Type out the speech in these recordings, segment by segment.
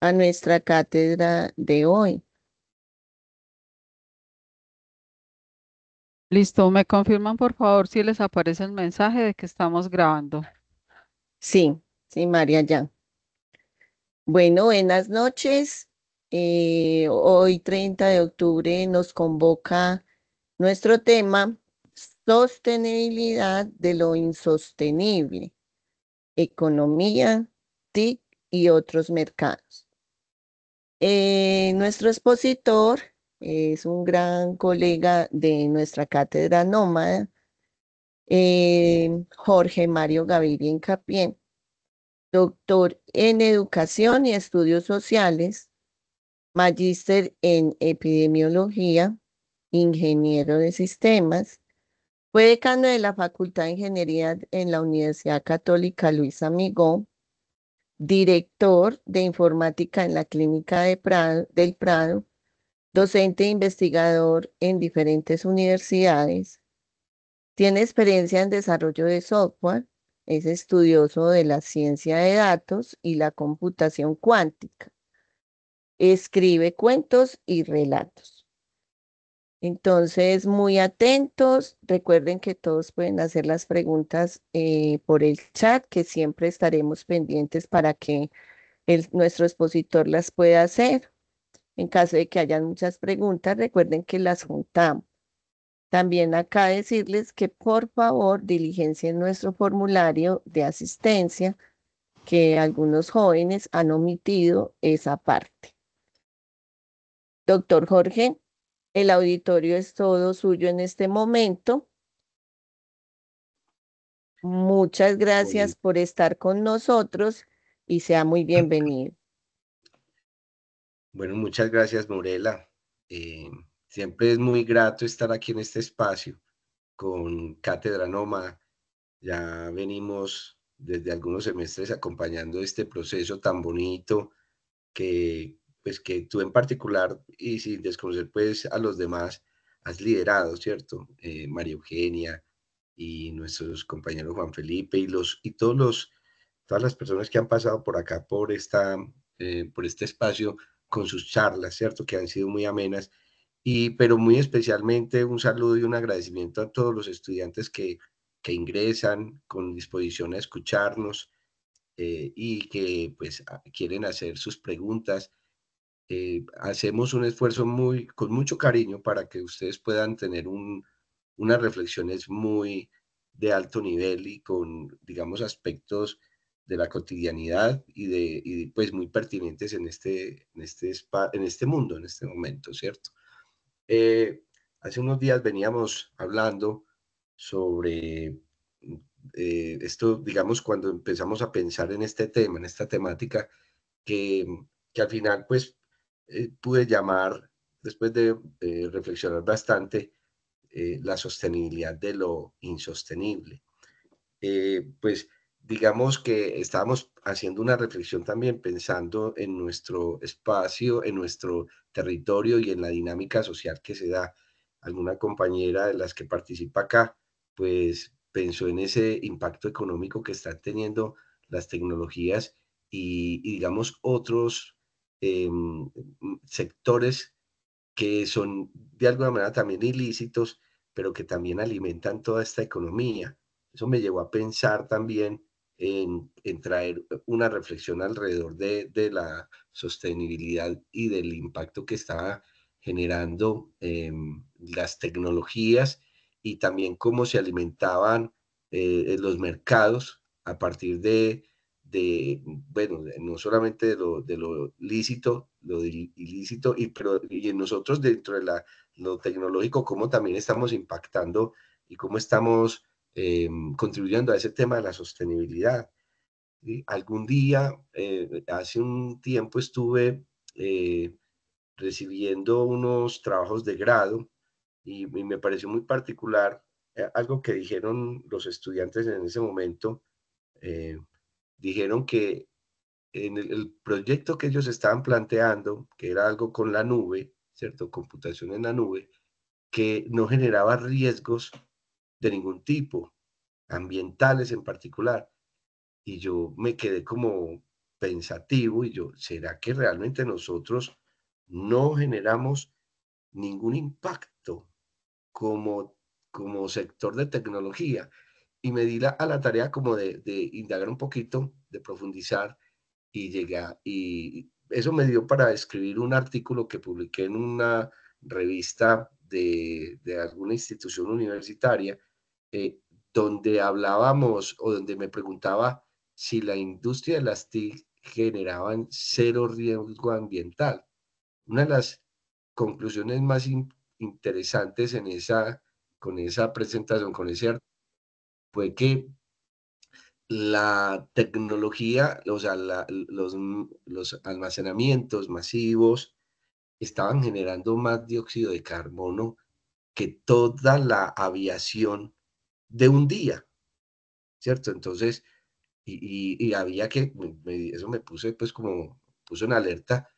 a nuestra cátedra de hoy. Listo, me confirman por favor si les aparece el mensaje de que estamos grabando. Sí, sí, María, ya. Bueno, buenas noches. Hoy, 30 de octubre, nos convoca nuestro tema, sostenibilidad de lo insostenible, economía, TIC y otros mercados. Nuestro expositor es un gran colega de nuestra cátedra nómada, Jorge Mario Gaviria Incapié, doctor en Educación y Estudios Sociales, magíster en Epidemiología, ingeniero de sistemas, fue decano de la Facultad de Ingeniería en la Universidad Católica Luis Amigó, director de Informática en la Clínica del Prado, docente e investigador en diferentes universidades. Tiene experiencia en desarrollo de software, es estudioso de la ciencia de datos y la computación cuántica. Escribe cuentos y relatos. Entonces, muy atentos. Recuerden que todos pueden hacer las preguntas por el chat, que siempre estaremos pendientes para que nuestro expositor las pueda hacer. En caso de que hayan muchas preguntas, recuerden que las juntamos. También acá decirles que por favor diligencien nuestro formulario de asistencia, que algunos jóvenes han omitido esa parte. Doctor Jorge, el auditorio es todo suyo en este momento. Muchas Bueno, gracias por estar con nosotros y sea muy bienvenido. bueno, muchas gracias, Morela. Eh, Siempre es muy grato estar aquí en este espacio con Cátedra Nómada. Ya venimos desde algunos semestres acompañando este proceso tan bonito que, pues, que tú en particular y sin desconocer pues a los demás has liderado, ¿cierto? María Eugenia y nuestros compañeros Juan Felipe y todas las personas que han pasado por acá, por este espacio con sus charlas, ¿cierto? Que han sido muy amenas pero muy especialmente un saludo y un agradecimiento a todos los estudiantes que ingresan con disposición a escucharnos y que pues quieren hacer sus preguntas. Hacemos un esfuerzo con mucho cariño para que ustedes puedan tener unas reflexiones muy de alto nivel y con, digamos, aspectos de la cotidianidad pues muy pertinentes en este mundo, en este momento, ¿cierto? Eh, Hace unos días veníamos hablando sobre esto, digamos, cuando empezamos a pensar en este tema, en esta temática, que, que al final, pues, pude llamar, después de reflexionar bastante, la sostenibilidad de lo insostenible. Pues, digamos que estábamos haciendo una reflexión también pensando en nuestro espacio, en nuestro territorio y en la dinámica social que se da. Alguna compañera de las que participa acá, pues pensó en ese impacto económico que están teniendo las tecnologías y digamos otros sectores que son de alguna manera también ilícitos, pero que también alimentan toda esta economía. Eso me llevó a pensar también en traer una reflexión alrededor de la sostenibilidad y del impacto que está generando las tecnologías y también cómo se alimentaban los mercados a partir bueno, no solamente de lo lícito, lo ilícito, y en nosotros dentro de lo tecnológico, cómo también estamos impactando y cómo estamos contribuyendo a ese tema de la sostenibilidad. ¿Sí? Algún día, hace un tiempo estuve recibiendo unos trabajos de grado y me pareció muy particular algo que dijeron los estudiantes en ese momento. eh, Dijeron que en el proyecto que ellos estaban planteando, que era algo con la nube, ¿cierto? Computación en la nube, que no generaba riesgos de ningún tipo, ambientales en particular. Y yo me quedé como pensativo y yo, ¿será que realmente nosotros no generamos ningún impacto como, como sector de tecnología? Y me di a la tarea como de indagar un poquito, de profundizar y llegué y eso me dio para escribir un artículo que publiqué en una revista de alguna institución universitaria, eh, donde hablábamos o donde me preguntaba si la industria de las TIC generaban cero riesgo ambiental. Una de las conclusiones más interesantes en con esa presentación, con ese artículo, fue que la tecnología, o sea, los almacenamientos masivos estaban generando más dióxido de carbono que toda la aviación de un día, ¿cierto? Entonces, y había que, eso me puse pues como, puso en alerta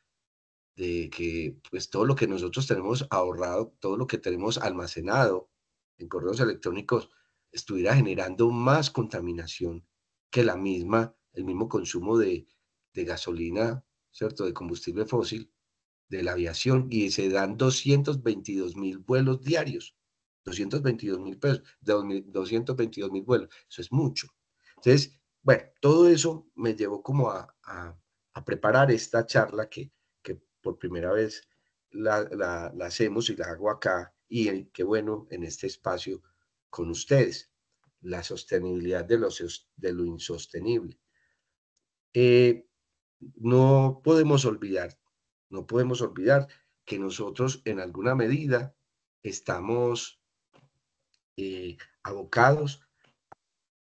de que pues todo lo que nosotros tenemos ahorrado, todo lo que tenemos almacenado en correos electrónicos estuviera generando más contaminación que el mismo consumo de gasolina, ¿cierto? De combustible fósil, de la aviación, y se dan 222.000 vuelos diarios, 222.000 pesos, 222.000 vuelos, eso es mucho. Entonces, bueno, todo eso me llevó como a preparar esta charla que por primera vez la hacemos y la hago acá, y qué bueno en este espacio con ustedes, la sostenibilidad de lo insostenible. Eh, no podemos olvidar, no podemos olvidar que nosotros en alguna medida estamos abocados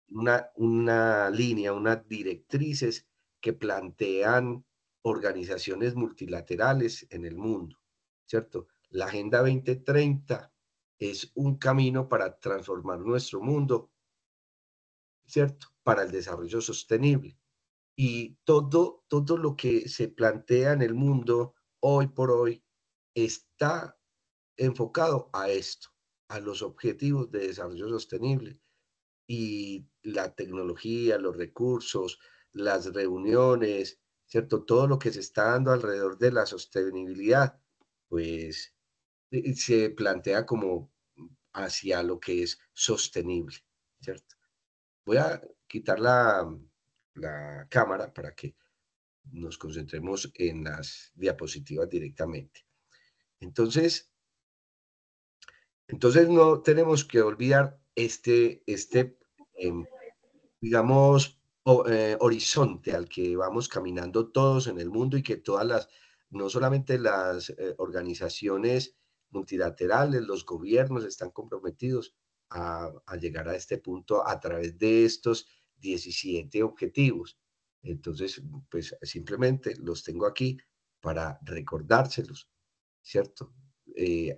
una línea, unas directrices que plantean organizaciones multilaterales en el mundo, ¿cierto? La Agenda 2030 es un camino para transformar nuestro mundo, ¿cierto? Para el desarrollo sostenible. Y todo lo que se plantea en el mundo hoy por hoy está enfocado a esto, a los objetivos de desarrollo sostenible. Y la tecnología, los recursos, las reuniones, ¿cierto? Todo lo que se está dando alrededor de la sostenibilidad, pues se plantea como hacia lo que es sostenible, ¿cierto? Voy a quitar la cámara para que nos concentremos en las diapositivas directamente. Entonces, no tenemos que olvidar em, digamos, horizonte al que vamos caminando todos en el mundo, y que no solamente las organizaciones multilaterales, los gobiernos están comprometidos a llegar a este punto a través de estos 17 objetivos. Entonces, pues simplemente los tengo aquí para recordárselos, ¿cierto?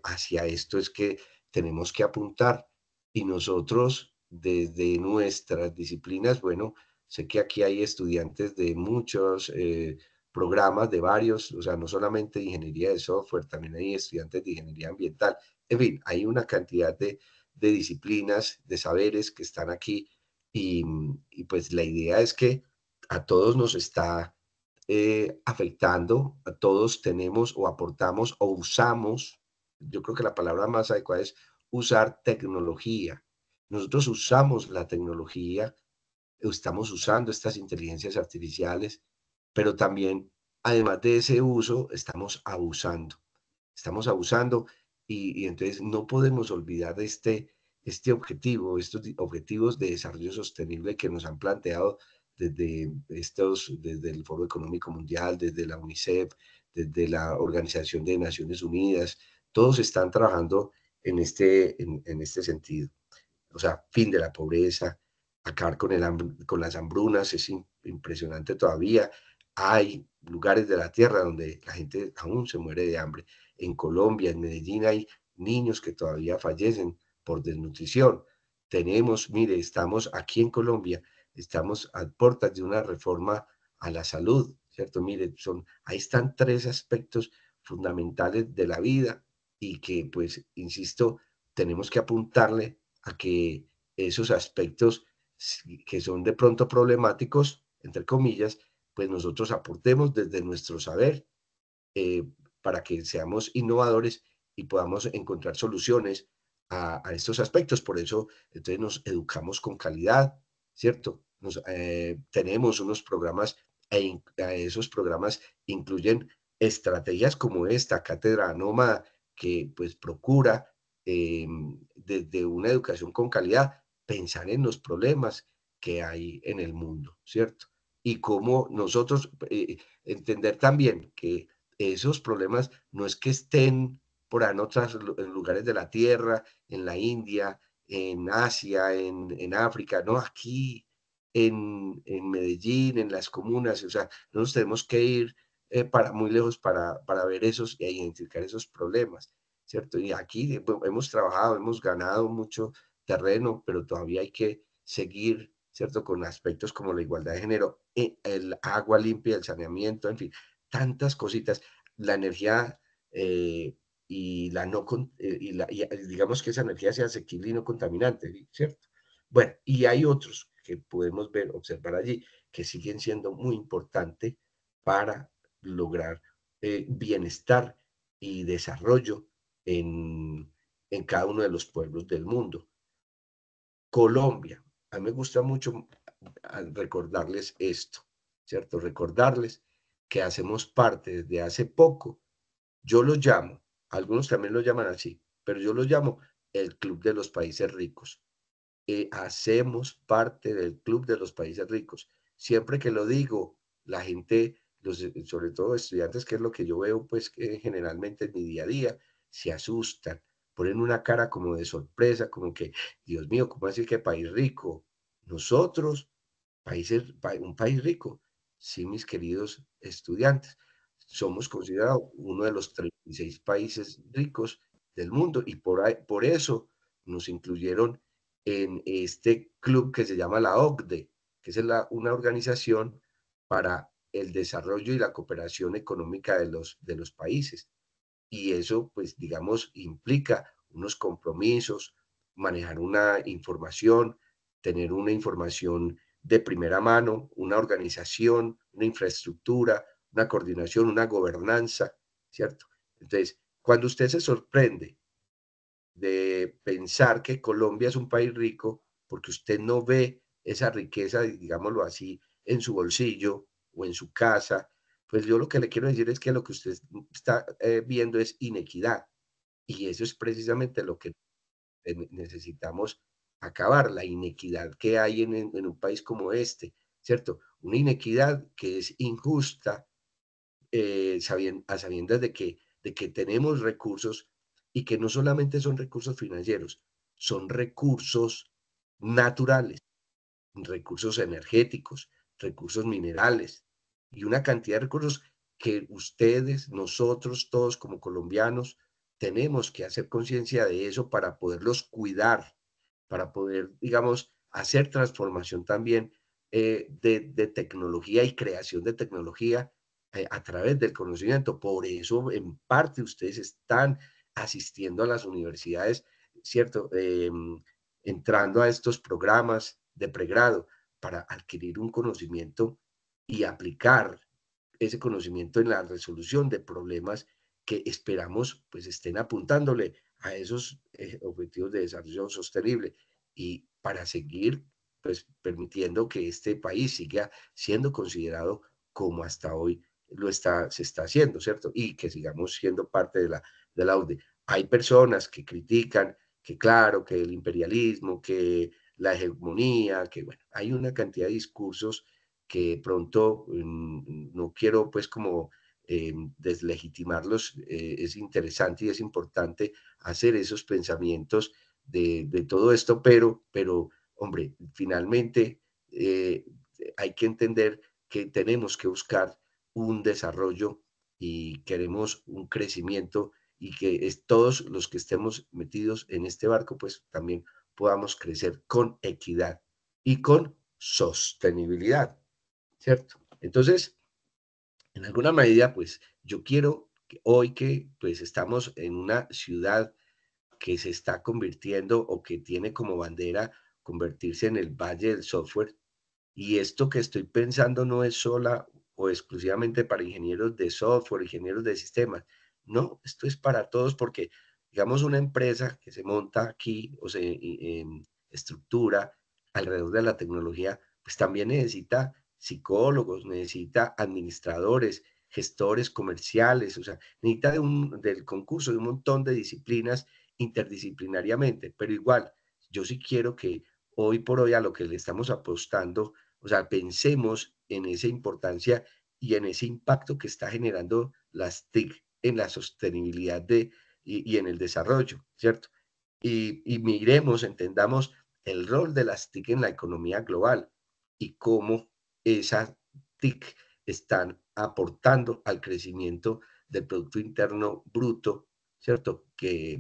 Hacia esto es que tenemos que apuntar, y nosotros desde nuestras disciplinas, bueno, sé que aquí hay estudiantes de muchos programas, de varios, o sea, no solamente de ingeniería de software, también hay estudiantes de ingeniería ambiental, en fin, hay una cantidad de disciplinas, de saberes que están aquí, y pues la idea es que a todos nos está afectando, a todos tenemos o aportamos o usamos, yo creo que la palabra más adecuada es usar tecnología. Nosotros usamos la tecnología, estamos usando estas inteligencias artificiales, pero también, además de ese uso, estamos abusando, y entonces no podemos olvidar este objetivo, estos objetivos de desarrollo sostenible que nos han planteado desde el Foro Económico Mundial, desde la UNICEF, desde la Organización de Naciones Unidas. Todos están trabajando en este sentido. O sea, fin de la pobreza, acabar con las hambrunas, es impresionante todavía. Hay lugares de la tierra donde la gente aún se muere de hambre. En Colombia, en Medellín, hay niños que todavía fallecen por desnutrición. Mire, estamos aquí en Colombia, estamos a puertas de una reforma a la salud, ¿cierto? Mire, ahí están tres aspectos fundamentales de la vida, y que, pues, insisto, tenemos que apuntarle a que esos aspectos que son de pronto problemáticos, entre comillas, pues nosotros aportemos desde nuestro saber para que seamos innovadores y podamos encontrar soluciones a estos aspectos. Por eso, entonces nos educamos con calidad, ¿cierto? Tenemos unos programas esos programas incluyen estrategias como esta, Cátedra Nómada, que pues procura desde una educación con calidad pensar en los problemas que hay en el mundo, ¿cierto? Y cómo nosotros entender también que esos problemas no es que estén por ahí en otros lugares de la Tierra, en la India, en Asia, en África, no, aquí en Medellín, en las comunas, o sea, no nos tenemos que ir muy lejos para ver esos e identificar esos problemas, ¿cierto? Y aquí hemos trabajado, hemos ganado mucho terreno, pero todavía hay que seguir, ¿cierto? Con aspectos como la igualdad de género, el agua limpia, el saneamiento, en fin, tantas cositas, la energía y la no, digamos que esa energía sea asequible y no contaminante, ¿cierto? Bueno, y hay otros que podemos ver, observar allí, que siguen siendo muy importantes para lograr bienestar y desarrollo en cada uno de los pueblos del mundo. Colombia, a mí me gusta mucho recordarles esto, ¿cierto? Recordarles que hacemos parte desde hace poco, yo lo llamo, algunos también lo llaman así, pero yo lo llamo el Club de los Países Ricos. Hacemos parte del Club de los Países Ricos. Siempre que lo digo, la gente, sobre todo estudiantes, que es lo que yo veo, pues que generalmente en mi día a día, se asustan, ponen una cara como de sorpresa, como que, Dios mío, ¿cómo así que país rico? Nosotros, un país rico. Sí, mis queridos estudiantes, somos considerados uno de los 36 países ricos del mundo y por eso nos incluyeron en este club que se llama la OCDE, que es una organización para el desarrollo y la cooperación económica de los países. Y eso, pues, digamos, implica unos compromisos, manejar una información, tener una información de primera mano, una organización, una infraestructura, una coordinación, una gobernanza, ¿cierto? Entonces, cuando usted se sorprende de pensar que Colombia es un país rico, porque usted no ve esa riqueza, digámoslo así, en su bolsillo o en su casa, pues yo lo que le quiero decir es que lo que usted está viendo es inequidad. Y eso es precisamente lo que necesitamos acabar, la inequidad que hay en un país como este, ¿cierto? Una inequidad que es injusta, a sabiendas de que tenemos recursos y que no solamente son recursos financieros, son recursos naturales, recursos energéticos, recursos minerales y una cantidad de recursos que ustedes, nosotros, todos como colombianos, tenemos que hacer conciencia de eso para poderlos cuidar, para poder, digamos, hacer transformación también de tecnología y creación de tecnología a través del conocimiento. Por eso, en parte, ustedes están asistiendo a las universidades, ¿cierto? Entrando a estos programas de pregrado para adquirir un conocimiento y aplicar ese conocimiento en la resolución de problemas que esperamos pues estén apuntándole a esos objetivos de desarrollo sostenible y para seguir pues permitiendo que este país siga siendo considerado como hasta hoy se está haciendo, ¿cierto? Y que sigamos siendo parte de la UDE. Hay personas que critican que claro, que el imperialismo, que la hegemonía, que bueno, hay una cantidad de discursos que pronto no quiero pues como deslegitimarlos, es interesante y es importante hacer esos pensamientos de todo esto, pero hombre, finalmente eh, hay que entender que tenemos que buscar un desarrollo y queremos un crecimiento y que todos los que estemos metidos en este barco, pues también podamos crecer con equidad y con sostenibilidad, ¿cierto? Entonces, en alguna medida, pues yo quiero que hoy que pues estamos en una ciudad que se está convirtiendo o que tiene como bandera convertirse en el Valle del Software, y esto que estoy pensando no es o exclusivamente para ingenieros de software, ingenieros de sistemas. No, esto es para todos porque, digamos, una empresa que se monta aquí o se estructura alrededor de la tecnología, pues también necesita psicólogos, necesita administradores, gestores comerciales, o sea, necesita del concurso de un montón de disciplinas interdisciplinariamente, pero igual, yo sí quiero que hoy por hoy a lo que le estamos apostando, o sea, pensemos en esa importancia y en ese impacto que está generando las TIC en la sostenibilidad y en el desarrollo, ¿cierto? Y miremos, entendamos el rol de las TIC en la economía global y cómo esas TIC están aportando al crecimiento del Producto Interno Bruto, ¿cierto? Que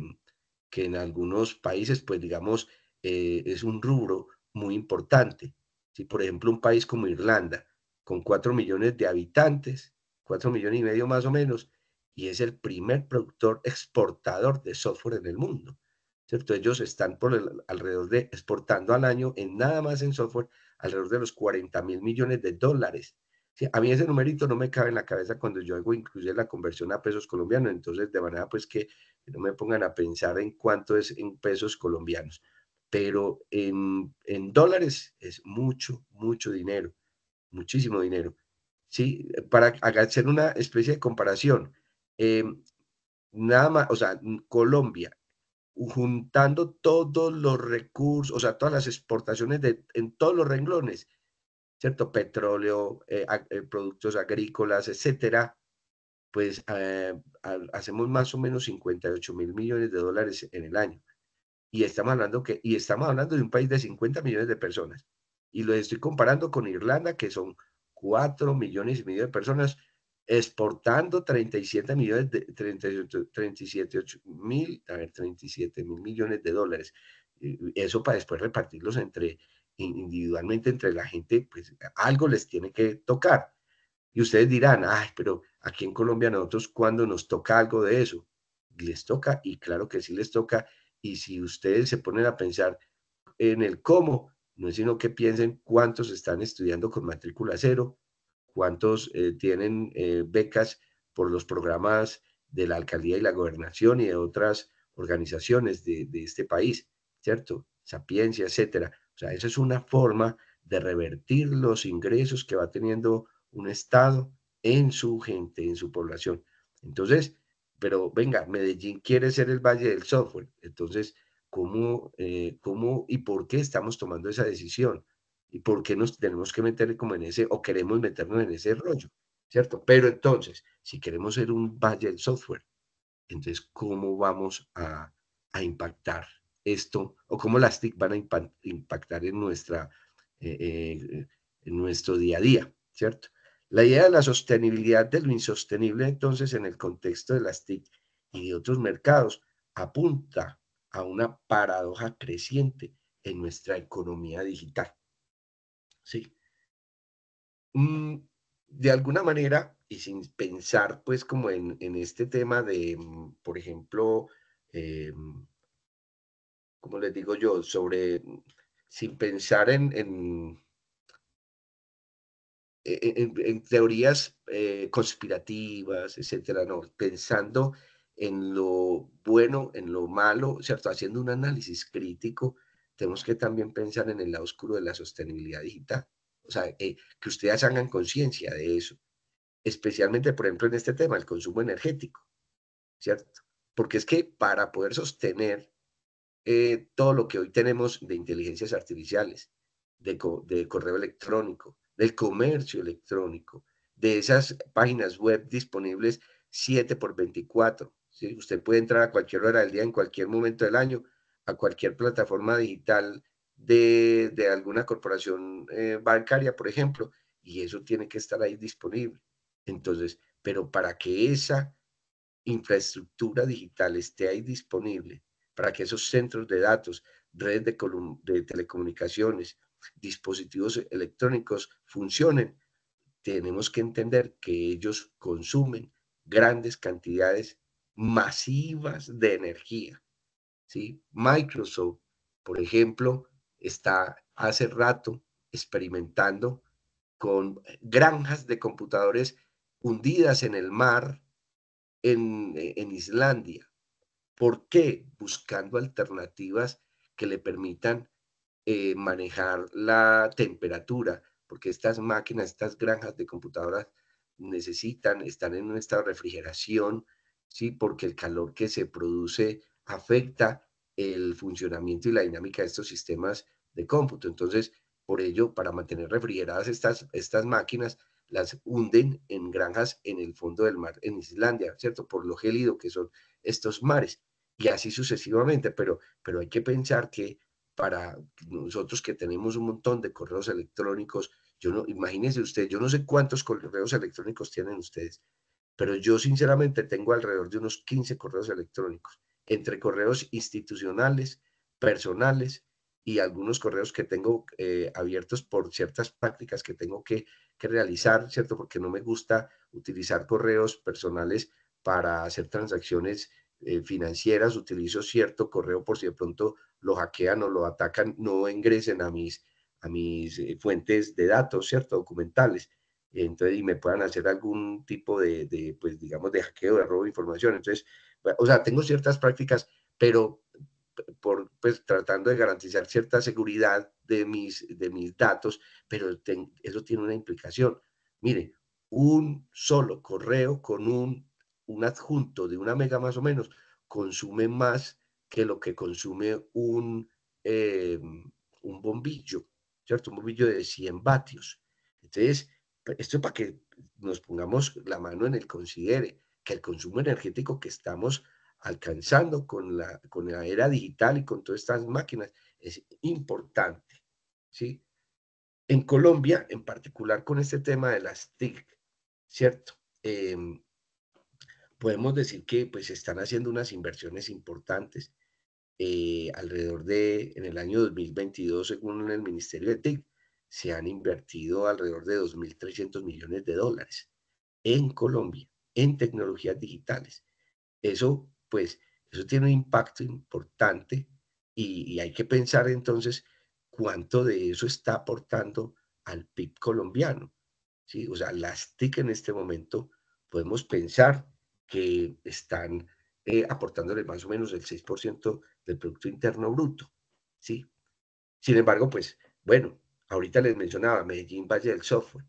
en algunos países, pues digamos, es un rubro muy importante. Si, por ejemplo, un país como Irlanda, con 4 millones de habitantes, 4 millones y medio más o menos, y es el primer productor exportador de software en el mundo, ¿cierto? Ellos están alrededor de, exportando al año, en nada más en software, alrededor de los 40.000 millones de dólares. Sí, a mí ese numerito no me cabe en la cabeza cuando yo hago inclusive la conversión a pesos colombianos, entonces de manera pues que no me pongan a pensar en cuánto es en pesos colombianos, pero en dólares es mucho, mucho dinero, muchísimo dinero. Sí, para hacer una especie de comparación, eh, nada más, o sea, Colombia, juntando todos los recursos, o sea, todas las exportaciones en todos los renglones, ¿cierto? Petróleo, productos agrícolas, etcétera, pues hacemos más o menos 58.000 millones de dólares en el año. Y estamos hablando de un país de 50 millones de personas. Y lo estoy comparando con Irlanda, que son 4 millones y medio de personas exportando 37 millones de 37 mil, a ver, 37 mil millones de dólares. Eso para después repartirlos individualmente entre la gente, pues algo les tiene que tocar. Y ustedes dirán, ay, pero aquí en Colombia nosotros cuando nos toca algo de eso, les toca, y claro que sí les toca, y si ustedes se ponen a pensar en el cómo, no es sino que piensen cuántos están estudiando con matrícula cero, cuántos tienen becas por los programas de la alcaldía y la gobernación y de otras organizaciones de este país, ¿cierto? Sapiencia, etcétera. O sea, esa es una forma de revertir los ingresos que va teniendo un Estado en su gente, en su población. Entonces, pero venga, Medellín quiere ser el Valle del Software. Entonces, ¿cómo y por qué estamos tomando esa decisión? ¿Y por qué nos tenemos que meter como en ese, o queremos meternos en ese rollo? ¿Cierto? Pero entonces, si queremos ser un Valle del Software, entonces, ¿cómo vamos a impactar esto? ¿O cómo las TIC van a impactar en nuestro día a día? ¿Cierto? La idea de la sostenibilidad de lo insostenible, entonces, en el contexto de las TIC y de otros mercados, apunta a una paradoja creciente en nuestra economía digital. ¿Sí? De alguna manera, y sin pensar pues como en este tema de, por ejemplo, como les digo yo, sin pensar en teorías conspirativas, etcétera, no, pensando en lo bueno, en lo malo, ¿cierto? Haciendo un análisis crítico, tenemos que también pensar en el lado oscuro de la sostenibilidad digital. O sea, que ustedes hagan conciencia de eso, especialmente, por ejemplo, en este tema, el consumo energético, ¿cierto? Porque es que para poder sostener todo lo que hoy tenemos de inteligencias artificiales, de correo electrónico, del comercio electrónico, de esas páginas web disponibles 7 por 24. ¿Sí? Usted puede entrar a cualquier hora del día, en cualquier momento del año, a cualquier plataforma digital de alguna corporación bancaria, por ejemplo, y eso tiene que estar ahí disponible. Entonces, pero para que esa infraestructura digital esté ahí disponible, para que esos centros de datos, redes de telecomunicaciones, dispositivos electrónicos funcionen, tenemos que entender que ellos consumen grandes cantidades masivas de energía. ¿Sí? Microsoft, por ejemplo, está hace rato experimentando con granjas de computadores hundidas en el mar en Islandia. ¿Por qué? Buscando alternativas que le permitan manejar la temperatura, porque estas máquinas, estas granjas de computadoras están en un estado de refrigeración, ¿sí? Porque el calor que se produce afecta el funcionamiento y la dinámica de estos sistemas de cómputo. Entonces, por ello, para mantener refrigeradas estas máquinas, las hunden en granjas en el fondo del mar en Islandia, ¿cierto? Por lo gélido que son estos mares. Y así sucesivamente, pero hay que pensar que para nosotros que tenemos un montón de correos electrónicos, imagínense usted, yo no sé cuántos correos electrónicos tienen ustedes, pero yo sinceramente tengo alrededor de unos 15 correos electrónicos, entre correos institucionales, personales y algunos correos que tengo abiertos por ciertas prácticas que tengo que realizar, ¿cierto? Porque no me gusta utilizar correos personales para hacer transacciones financieras, utilizo cierto correo por si de pronto lo hackean o lo atacan, no ingresen a mis fuentes de datos, ¿cierto? Documentales. Entonces, y me puedan hacer algún tipo pues, digamos, de hackeo, de robo de información. Entonces, o sea, tengo ciertas prácticas, pero pues, tratando de garantizar cierta seguridad de mis datos, pero eso tiene una implicación. Mire, un solo correo con un adjunto de 1 mega más o menos consume más que lo que consume un bombillo, ¿cierto? Un bombillo de 100 vatios. Entonces, esto es para que nos pongamos la mano en el considere, que el consumo energético que estamos alcanzando con la era digital y con todas estas máquinas es importante, ¿sí? En Colombia, en particular con este tema de las TIC, ¿cierto? Podemos decir que pues están haciendo unas inversiones importantes en el año 2022, según el Ministerio de TIC, se han invertido alrededor de 2.300 millones de dólares en Colombia, en tecnologías digitales. Eso, pues, eso tiene un impacto importante y hay que pensar entonces cuánto de eso está aportando al PIB colombiano, ¿sí? O sea, las TIC en este momento podemos pensar que están aportándole más o menos el 6% del Producto Interno Bruto, ¿sí? Sin embargo, pues, bueno, ahorita les mencionaba Medellín Valle del Software.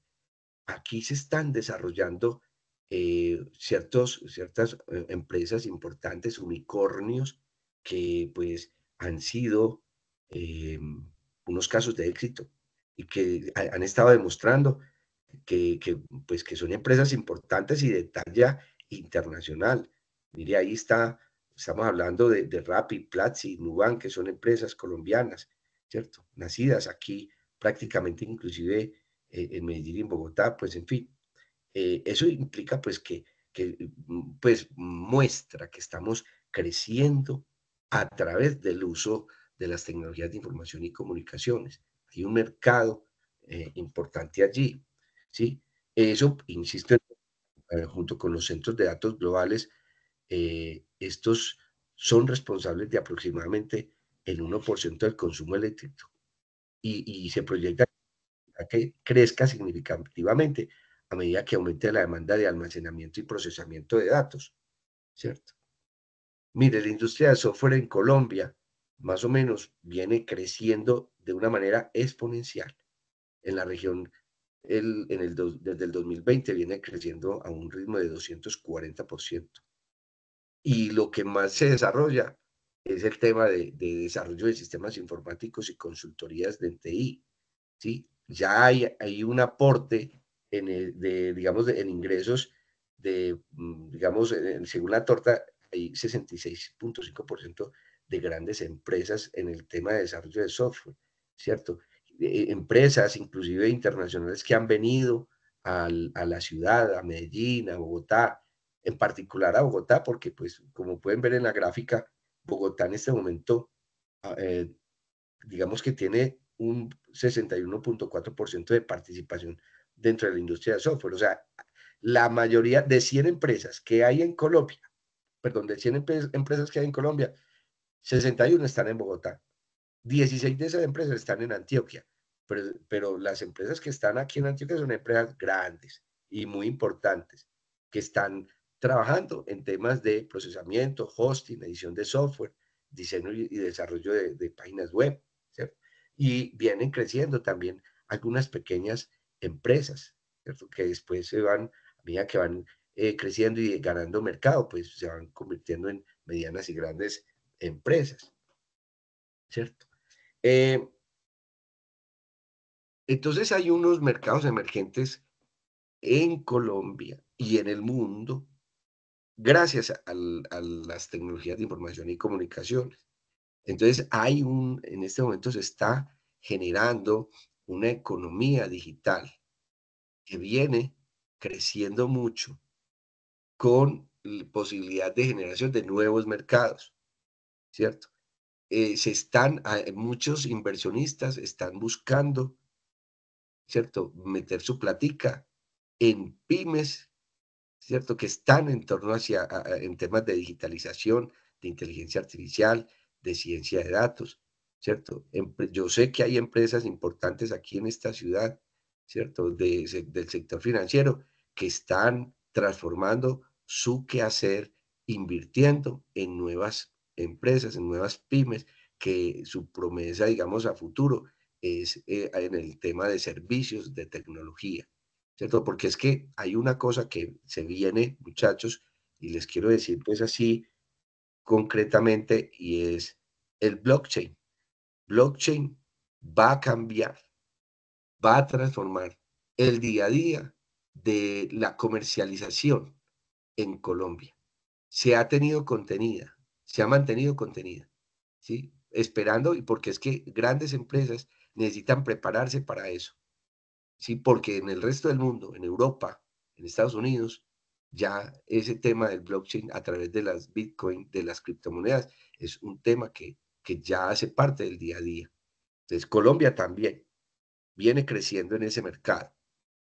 Aquí se están desarrollando ciertas empresas importantes, unicornios, que pues han sido eh, unos casos de éxito y que han estado demostrando pues, que son empresas importantes y de talla internacional. Mire, ahí estamos hablando de Rappi, Platzi, Nubank, que son empresas colombianas, ¿cierto? Nacidas aquí prácticamente inclusive en Medellín y en Bogotá, pues en fin. Eso implica pues que pues muestra que estamos creciendo a través del uso de las tecnologías de información y comunicaciones. Hay un mercado importante allí, ¿sí? Eso, insisto, junto con los centros de datos globales, estos son responsables de aproximadamente el 1% del consumo eléctrico y se proyecta a que crezca significativamente a medida que aumente la demanda de almacenamiento y procesamiento de datos, ¿cierto? Mire, la industria de software en Colombia más o menos viene creciendo de una manera exponencial. En la región, desde el 2020 viene creciendo a un ritmo de 240%. Y lo que más se desarrolla es el tema de desarrollo de sistemas informáticos y consultorías de TI, ¿sí? Ya hay un aporte digamos, en ingresos digamos, según la torta, hay 66.5% de grandes empresas en el tema de desarrollo de software, ¿cierto? Empresas, inclusive internacionales, que han venido a la ciudad, a Medellín, a Bogotá, en particular a Bogotá, porque, pues, como pueden ver en la gráfica, Bogotá en este momento eh, digamos que tiene un 61.4% de participación dentro de la industria de software. O sea, la mayoría de 100 empresas que hay en Colombia, perdón, de 100 empresas que hay en Colombia, 61 están en Bogotá. 16 de esas empresas están en Antioquia. pero las empresas que están aquí en Antioquia son empresas grandes y muy importantes, que están trabajando en temas de procesamiento, hosting, edición de software, diseño y desarrollo de páginas web, ¿cierto? Y vienen creciendo también algunas pequeñas empresas, ¿cierto? Que después se van, a medida que van creciendo y ganando mercado, pues se van convirtiendo en medianas y grandes empresas, ¿cierto? Eh, entonces hay unos mercados emergentes en Colombia y en el mundo gracias a las tecnologías de información y comunicaciones. Entonces en este momento se está generando una economía digital que viene creciendo mucho con posibilidad de generación de nuevos mercados, ¿cierto? Muchos inversionistas están buscando, ¿cierto? Meter su platica en pymes, ¿cierto? Que están en torno en temas de digitalización, de inteligencia artificial, de ciencia de datos, ¿cierto? Yo sé que hay empresas importantes aquí en esta ciudad, ¿cierto? Del sector financiero que están transformando su quehacer, invirtiendo en nuevas empresas, en nuevas pymes, que su promesa, digamos, a futuro es en el tema de servicios, de tecnología. ¿Cierto? Porque es que hay una cosa que se viene, muchachos, y les quiero decir pues así concretamente, y es el blockchain. Blockchain va a cambiar, va a transformar el día a día de la comercialización en Colombia. Se ha tenido contenida, se ha mantenido contenida, ¿sí? Esperando, y porque es que grandes empresas necesitan prepararse para eso. Sí, porque en el resto del mundo, en Europa, en Estados Unidos, ya ese tema del blockchain a través de las Bitcoin, de las criptomonedas, es un tema que ya hace parte del día a día. Entonces, Colombia también viene creciendo en ese mercado,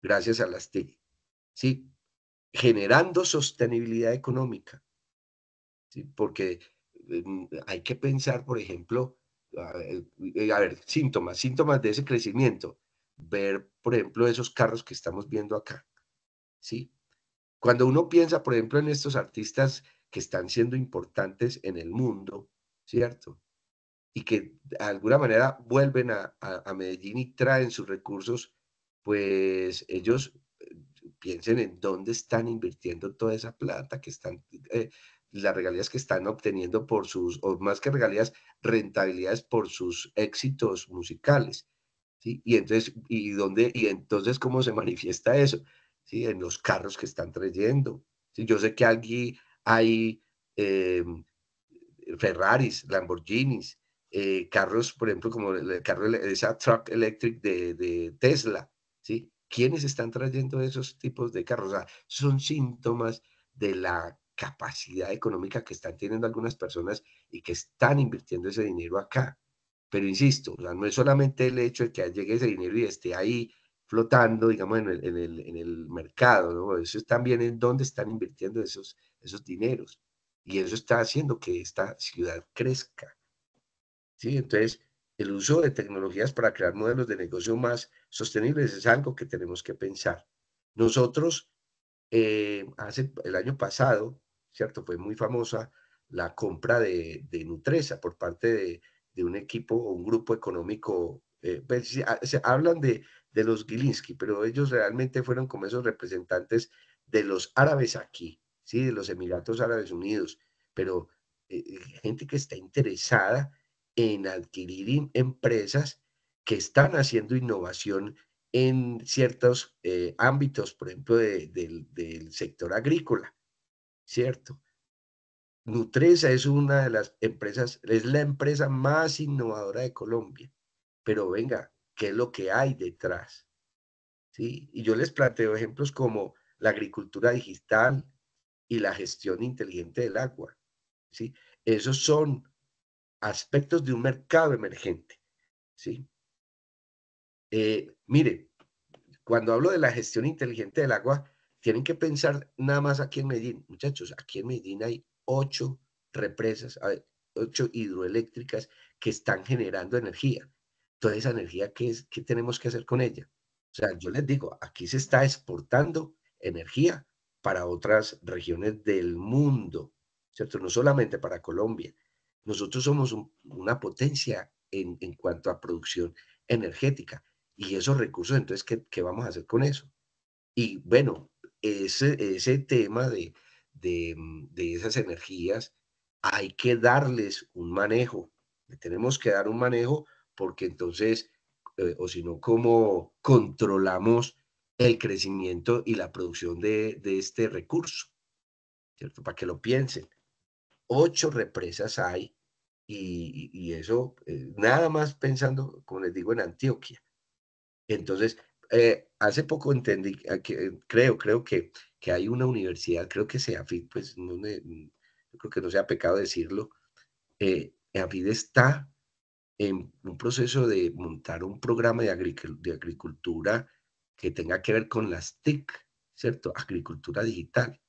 gracias a las TIC, ¿sí? Generando sostenibilidad económica, ¿sí? Porque hay que pensar, por ejemplo, a ver, síntomas de ese crecimiento. Ver, por ejemplo, esos carros que estamos viendo acá, ¿sí? Cuando uno piensa, por ejemplo, en estos artistas que están siendo importantes en el mundo, ¿cierto? Y que de alguna manera vuelven a Medellín y traen sus recursos, pues ellos piensen en dónde están invirtiendo toda esa plata que están, las regalías que están obteniendo por sus, o más que regalías, rentabilidades por sus éxitos musicales, ¿sí? Y entonces, ¿cómo se manifiesta eso? ¿Sí? En los carros que están trayendo. ¿Sí? Yo sé que aquí hay em, Ferraris, Lamborghinis, carros, por ejemplo, como el carro, esa truck electric de Tesla, ¿sí? ¿Quiénes están trayendo esos tipos de carros? O sea, son síntomas de la capacidad económica que están teniendo algunas personas y que están invirtiendo ese dinero acá. Pero insisto, o sea, no es solamente el hecho de que llegue ese dinero y esté ahí flotando, digamos, en el mercado, ¿no? Eso es también en dónde están invirtiendo esos dineros. Y eso está haciendo que esta ciudad crezca, ¿sí? Entonces, el uso de tecnologías para crear modelos de negocio más sostenibles es algo que tenemos que pensar. Nosotros, el año pasado, ¿cierto? Fue muy famosa la compra de Nutresa por parte de un equipo o un grupo económico. Pues, se hablan de los Gilinski, pero ellos realmente fueron como esos representantes de los árabes aquí, ¿sí? De los Emiratos Árabes Unidos, pero gente que está interesada en adquirir empresas que están haciendo innovación en ciertos ámbitos, por ejemplo, del sector agrícola, ¿cierto? Nutresa es una de las empresas, es la empresa más innovadora de Colombia, pero venga, ¿qué es lo que hay detrás? ¿Sí? Y yo les planteo ejemplos como la agricultura digital y la gestión inteligente del agua, ¿sí? Esos son aspectos de un mercado emergente, ¿sí? Mire, cuando hablo de la gestión inteligente del agua, tienen que pensar nada más aquí en Medellín. Muchachos, aquí en Medellín hay 8 represas, 8 hidroeléctricas que están generando energía. toda esa energía, ¿qué tenemos que hacer con ella? O sea, yo les digo, aquí se está exportando energía para otras regiones del mundo, ¿cierto? No solamente para Colombia. Nosotros somos una potencia en cuanto a producción energética y esos recursos, entonces, ¿qué vamos a hacer con eso? Y bueno, ese tema de esas energías hay que darles un manejo. Le tenemos que dar un manejo porque entonces, o si no, ¿cómo controlamos el crecimiento y la producción de este recurso? ¿Cierto? Para que lo piensen. 8 represas hay y eso, nada más pensando, como les digo, en Antioquia. Entonces, hace poco entendí creo que hay una universidad, creo que CEAFIT, pues yo creo que no sea pecado decirlo, CEAFIT está en un proceso de montar un programa de agricultura que tenga que ver con las TIC, ¿cierto? Agricultura digital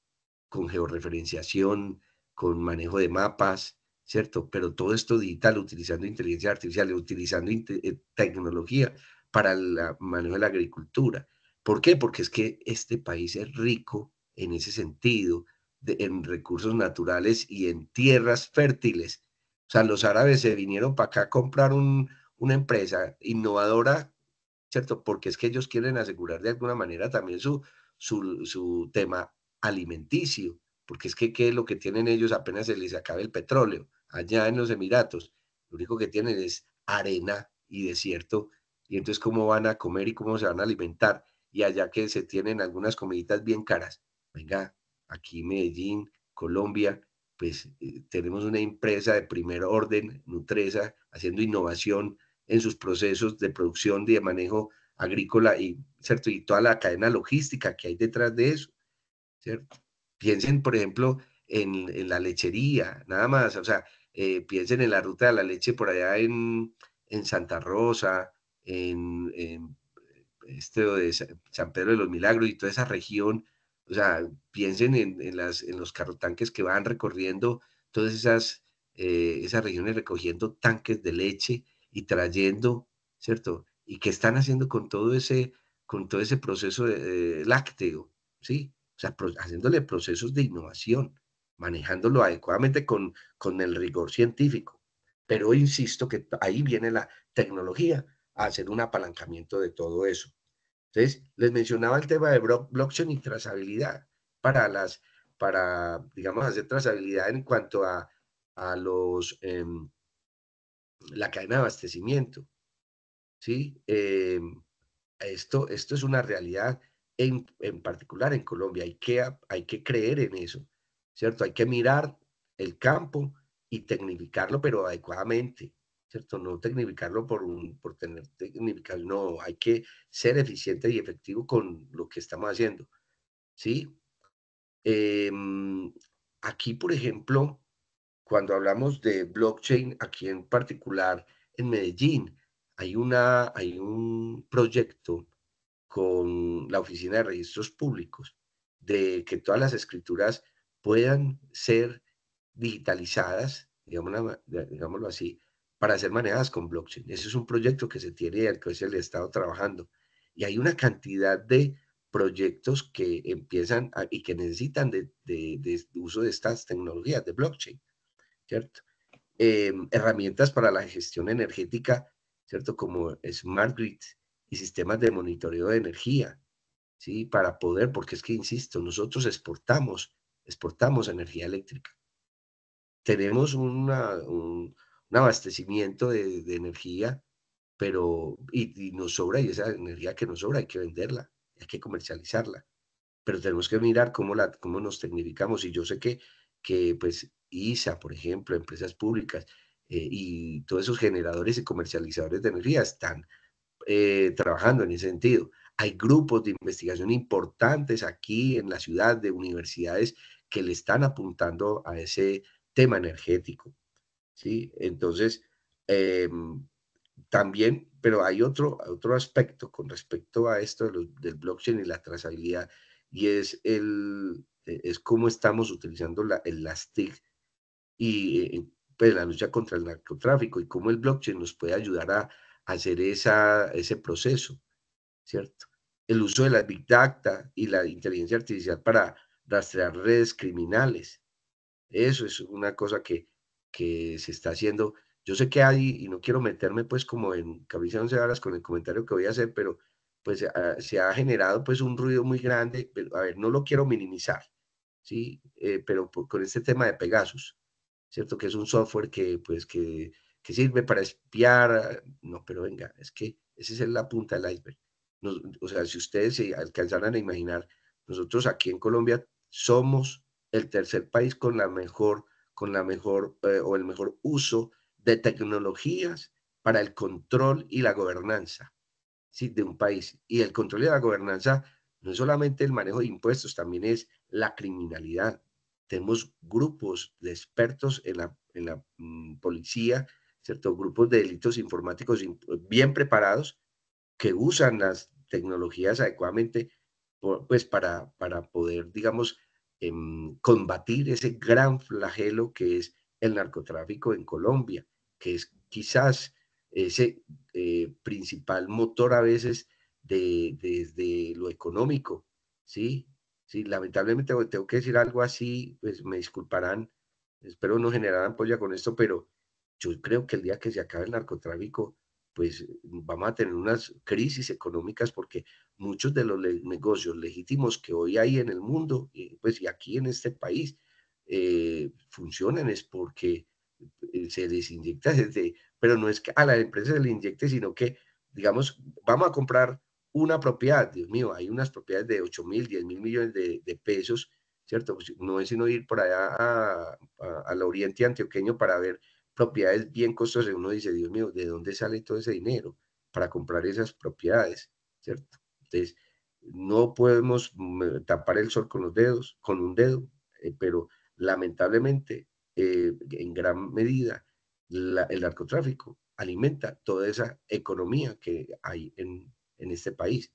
con georreferenciación, con manejo de mapas, ¿cierto? Pero todo esto digital, utilizando inteligencia artificial, utilizando tecnología para el manejo de la agricultura. ¿Por qué? Porque es que este país es rico en ese sentido, en recursos naturales y en tierras fértiles. O sea, los árabes se vinieron para acá a comprar una empresa innovadora, ¿cierto? Porque es que ellos quieren asegurar de alguna manera también su tema alimenticio, porque es que ¿qué es lo que tienen ellos apenas se les acabe el petróleo? Allá en los Emiratos, lo único que tienen es arena y desierto, y entonces ¿cómo van a comer y cómo se van a alimentar? Y allá que se tienen algunas comiditas bien caras. Venga, aquí Medellín, Colombia, pues tenemos una empresa de primer orden, Nutresa, haciendo innovación en sus procesos de producción y de manejo agrícola y, ¿cierto? Y toda la cadena logística que hay detrás de eso, ¿cierto? Piensen, por ejemplo, en la lechería, nada más, o sea, piensen en la ruta de la leche por allá en Santa Rosa, en este de San Pedro de los Milagros y toda esa región, o sea, piensen en los carrotanques que van recorriendo todas esas regiones, recogiendo tanques de leche y trayendo, ¿cierto? ¿Y qué están haciendo con todo ese proceso lácteo? ¿Sí? O sea, haciéndole procesos de innovación, manejándolo adecuadamente con el rigor científico. Pero insisto que ahí viene la tecnología a hacer un apalancamiento de todo eso. Entonces, les mencionaba el tema de blockchain y trazabilidad para, digamos, hacer trazabilidad en cuanto a la cadena de abastecimiento, ¿sí? Esto es una realidad en particular en Colombia. Hay que creer en eso, ¿cierto? Hay que mirar el campo y tecnificarlo, pero adecuadamente, ¿cierto? No tecnificarlo por tener tecnificación, no, hay que ser eficiente y efectivo con lo que estamos haciendo, ¿sí? Em, Aquí, por ejemplo, cuando hablamos de blockchain, aquí en particular en Medellín, hay un proyecto con la Oficina de Registros Públicos, de que todas las escrituras puedan ser digitalizadas, digámoslo así, para ser manejadas con blockchain. Ese es un proyecto que se tiene y al que se le ha estado trabajando. Y hay una cantidad de proyectos que empiezan y que necesitan de uso de estas tecnologías de blockchain, ¿cierto? Herramientas para la gestión energética, ¿cierto? Como Smart Grid y sistemas de monitoreo de energía, ¿sí? Para poder, porque es que, insisto, nosotros exportamos energía eléctrica. Tenemos un abastecimiento de energía, pero, y nos sobra, y esa energía que nos sobra hay que venderla, hay que comercializarla, pero tenemos que mirar cómo nos tecnificamos. Y yo sé que pues ISA, por ejemplo, empresas públicas y todos esos generadores y comercializadores de energía están trabajando en ese sentido. Hay grupos de investigación importantes aquí en la ciudad, de universidades que le están apuntando a ese tema energético, ¿sí? Entonces, em, también, pero hay otro aspecto con respecto a esto del blockchain y la trazabilidad, y es cómo estamos utilizando las TIC y pues, la lucha contra el narcotráfico y cómo el blockchain nos puede ayudar hacer ese proceso, ¿cierto? El uso de la Big Data y la inteligencia artificial para rastrear redes criminales. Eso es una cosa que se está haciendo. Yo sé que hay, y no quiero meterme pues como en camisa de once varas con el comentario que voy a hacer, pero pues se ha generado pues un ruido muy grande. Pero, a ver, no lo quiero minimizar, ¿sí? Pero con este tema de Pegasus, ¿cierto? Que es un software que sirve para espiar. No, pero venga, es que esa es la punta del iceberg. O sea, si ustedes se alcanzaran a imaginar, nosotros aquí en Colombia somos el tercer país con la mejor o el mejor uso de tecnologías para el control y la gobernanza, ¿sí? De un país. Y el control y la gobernanza no es solamente el manejo de impuestos, también es la criminalidad. Tenemos grupos de expertos en la policía, ¿cierto? Grupos de delitos informáticos bien preparados que usan las tecnologías adecuadamente, pues para poder, digamos, combatir ese gran flagelo que es el narcotráfico en Colombia, que es quizás ese principal motor a veces desde lo económico, ¿sí? Sí, lamentablemente tengo que decir algo así, pues me disculparán, espero no generar ampolla con esto, pero yo creo que el día que se acabe el narcotráfico, pues vamos a tener unas crisis económicas porque muchos de los negocios legítimos que hoy hay en el mundo, pues y aquí en este país, funcionan es porque se les inyecta desde, pero no es que a la empresa se le inyecte, sino que, digamos, vamos a comprar una propiedad, Dios mío, hay unas propiedades de 8.000, 10.000 millones de pesos, ¿cierto? Pues no es sino ir por allá al oriente antioqueño para ver propiedades bien costosas. Uno dice, Dios mío, ¿de dónde sale todo ese dinero para comprar esas propiedades? ¿Cierto? Entonces, no podemos tapar el sol con los dedos, con un dedo, pero lamentablemente, en gran medida, el narcotráfico alimenta toda esa economía que hay en este país.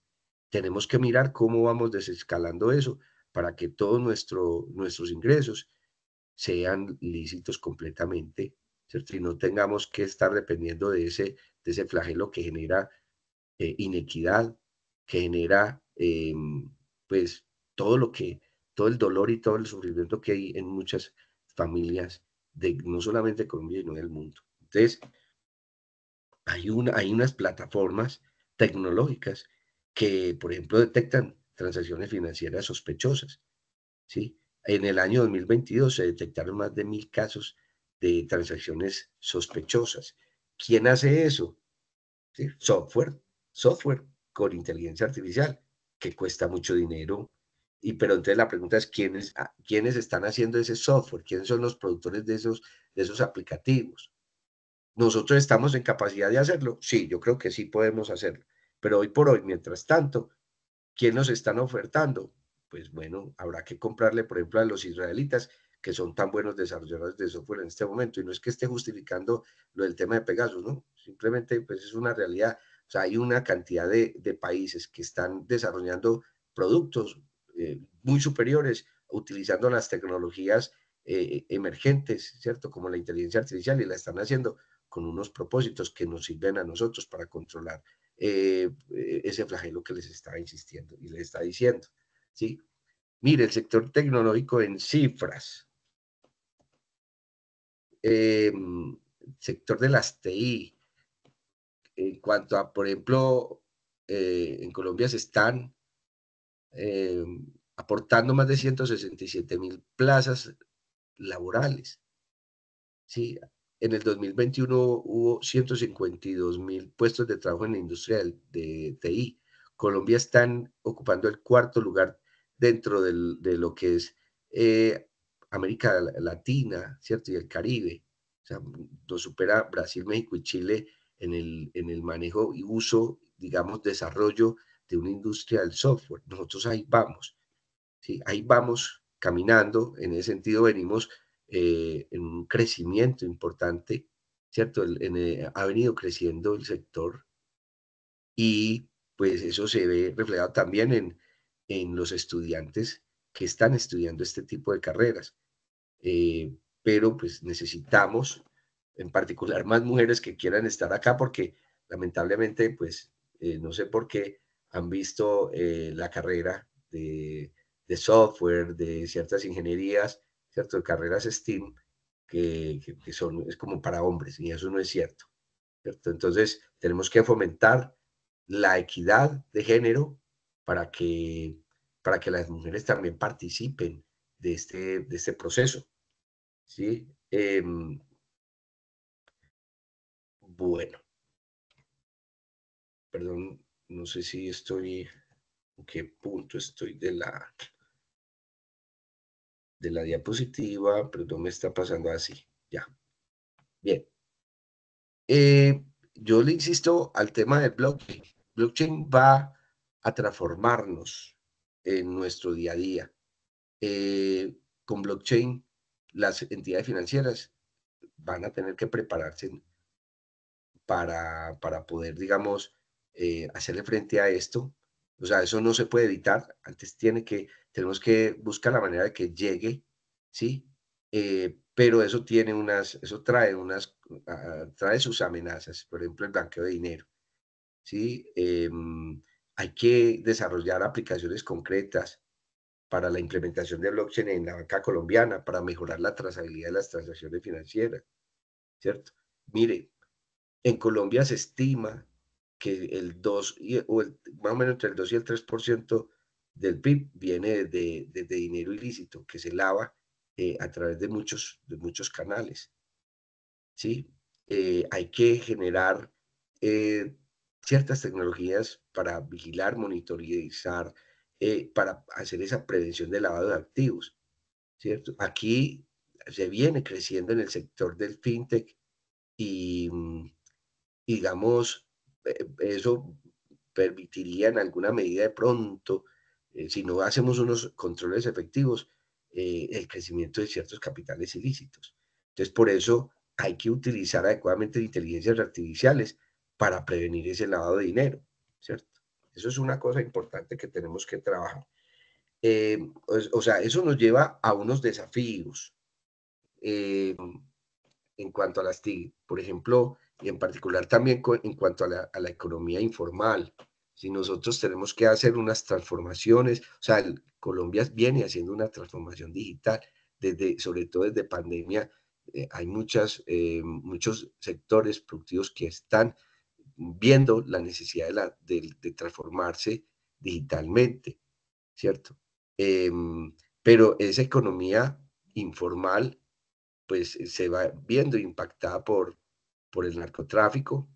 Tenemos que mirar cómo vamos desescalando eso para que todos nuestros ingresos sean lícitos completamente, ¿cierto? Y no tengamos que estar dependiendo de ese flagelo que genera inequidad, que genera pues todo el dolor y todo el sufrimiento que hay en muchas familias, no solamente de Colombia, sino del mundo. Entonces, hay unas plataformas tecnológicas que, por ejemplo, detectan transacciones financieras sospechosas, ¿sí? En el año 2022 se detectaron más de 1.000 casos de transacciones sospechosas. ¿Quién hace eso? ¿Sí? Software con inteligencia artificial, que cuesta mucho dinero. Pero entonces la pregunta es, ¿quiénes están haciendo ese software? ¿Quiénes son los productores de esos aplicativos? ¿Nosotros estamos en capacidad de hacerlo? Sí, yo creo que sí podemos hacerlo. Pero hoy por hoy, mientras tanto, ¿quién nos están ofertando? Pues bueno, habrá que comprarle, por ejemplo, a los israelitas, que son tan buenos desarrolladores de software en este momento. Y no es que esté justificando lo del tema de Pegasus, ¿no? Simplemente, pues es una realidad. O sea, hay una cantidad de países que están desarrollando productos muy superiores, utilizando las tecnologías emergentes, ¿cierto? Como la inteligencia artificial, y la están haciendo con unos propósitos que nos sirven a nosotros para controlar ese flagelo que les está insistiendo y les está diciendo, ¿sí? Mire, el sector tecnológico en cifras, sector de las TI, en cuanto a, por ejemplo, en Colombia se están eh, aportando más de 167.000 plazas laborales, ¿sí? En el 2021 hubo 152.000 puestos de trabajo en la industria de TI. Colombia está ocupando el cuarto lugar dentro de lo que es América Latina, ¿cierto? Y el Caribe. O sea, nos supera Brasil, México y Chile en el manejo y uso, digamos, desarrollo de una industria del software. Nosotros ahí vamos. ¿Sí? Ahí vamos caminando, en ese sentido venimos en un crecimiento importante, ¿cierto? Ha venido creciendo el sector y pues eso se ve reflejado también en los estudiantes que están estudiando este tipo de carreras. Pero pues necesitamos en particular más mujeres que quieran estar acá porque lamentablemente, pues, no sé por qué, han visto la carrera de software, de ciertas ingenierías, ¿cierto? De carreras STEAM, que son, es como para hombres, y eso no es cierto, ¿cierto? Entonces, tenemos que fomentar la equidad de género para para que las mujeres también participen de este proceso, ¿sí? Bueno, perdón, no sé si estoy, en qué punto estoy de la diapositiva, pero no me está pasando así, ya. Bien. Yo le insisto al tema del blockchain. Blockchain va a transformarnos en nuestro día a día. Con blockchain, las entidades financieras van a tener que prepararse para poder, digamos, hacerle frente a esto. O sea, eso no se puede evitar. Antes tenemos que buscar la manera de que llegue, ¿sí? Pero eso trae sus amenazas. Por ejemplo, el blanqueo de dinero, ¿sí? Hay que desarrollar aplicaciones concretas para la implementación de blockchain en la banca colombiana, para mejorar la trazabilidad de las transacciones financieras, ¿cierto? Mire, en Colombia se estima que más o menos entre el 2 y el 3% del PIB viene de dinero ilícito que se lava a través de muchos canales, ¿sí? Hay que generar ciertas tecnologías para vigilar, monitorizar, para hacer esa prevención de lavado de activos, ¿cierto? Aquí se viene creciendo en el sector del fintech y, digamos, eso permitiría en alguna medida de pronto, si no hacemos unos controles efectivos, el crecimiento de ciertos capitales ilícitos. Entonces, por eso hay que utilizar adecuadamente inteligencias artificiales para prevenir ese lavado de dinero, ¿cierto? Eso es una cosa importante que tenemos que trabajar. O sea, eso nos lleva a unos desafíos. Eh, en cuanto a las TIC, por ejemplo, y en particular también en cuanto a la economía informal. Si nosotros tenemos que hacer unas transformaciones, o sea, Colombia viene haciendo una transformación digital, sobre todo desde pandemia, hay muchos sectores productivos que están viendo la necesidad de transformarse digitalmente, ¿cierto? Pero esa economía informal pues se va viendo impactada por el narcotráfico,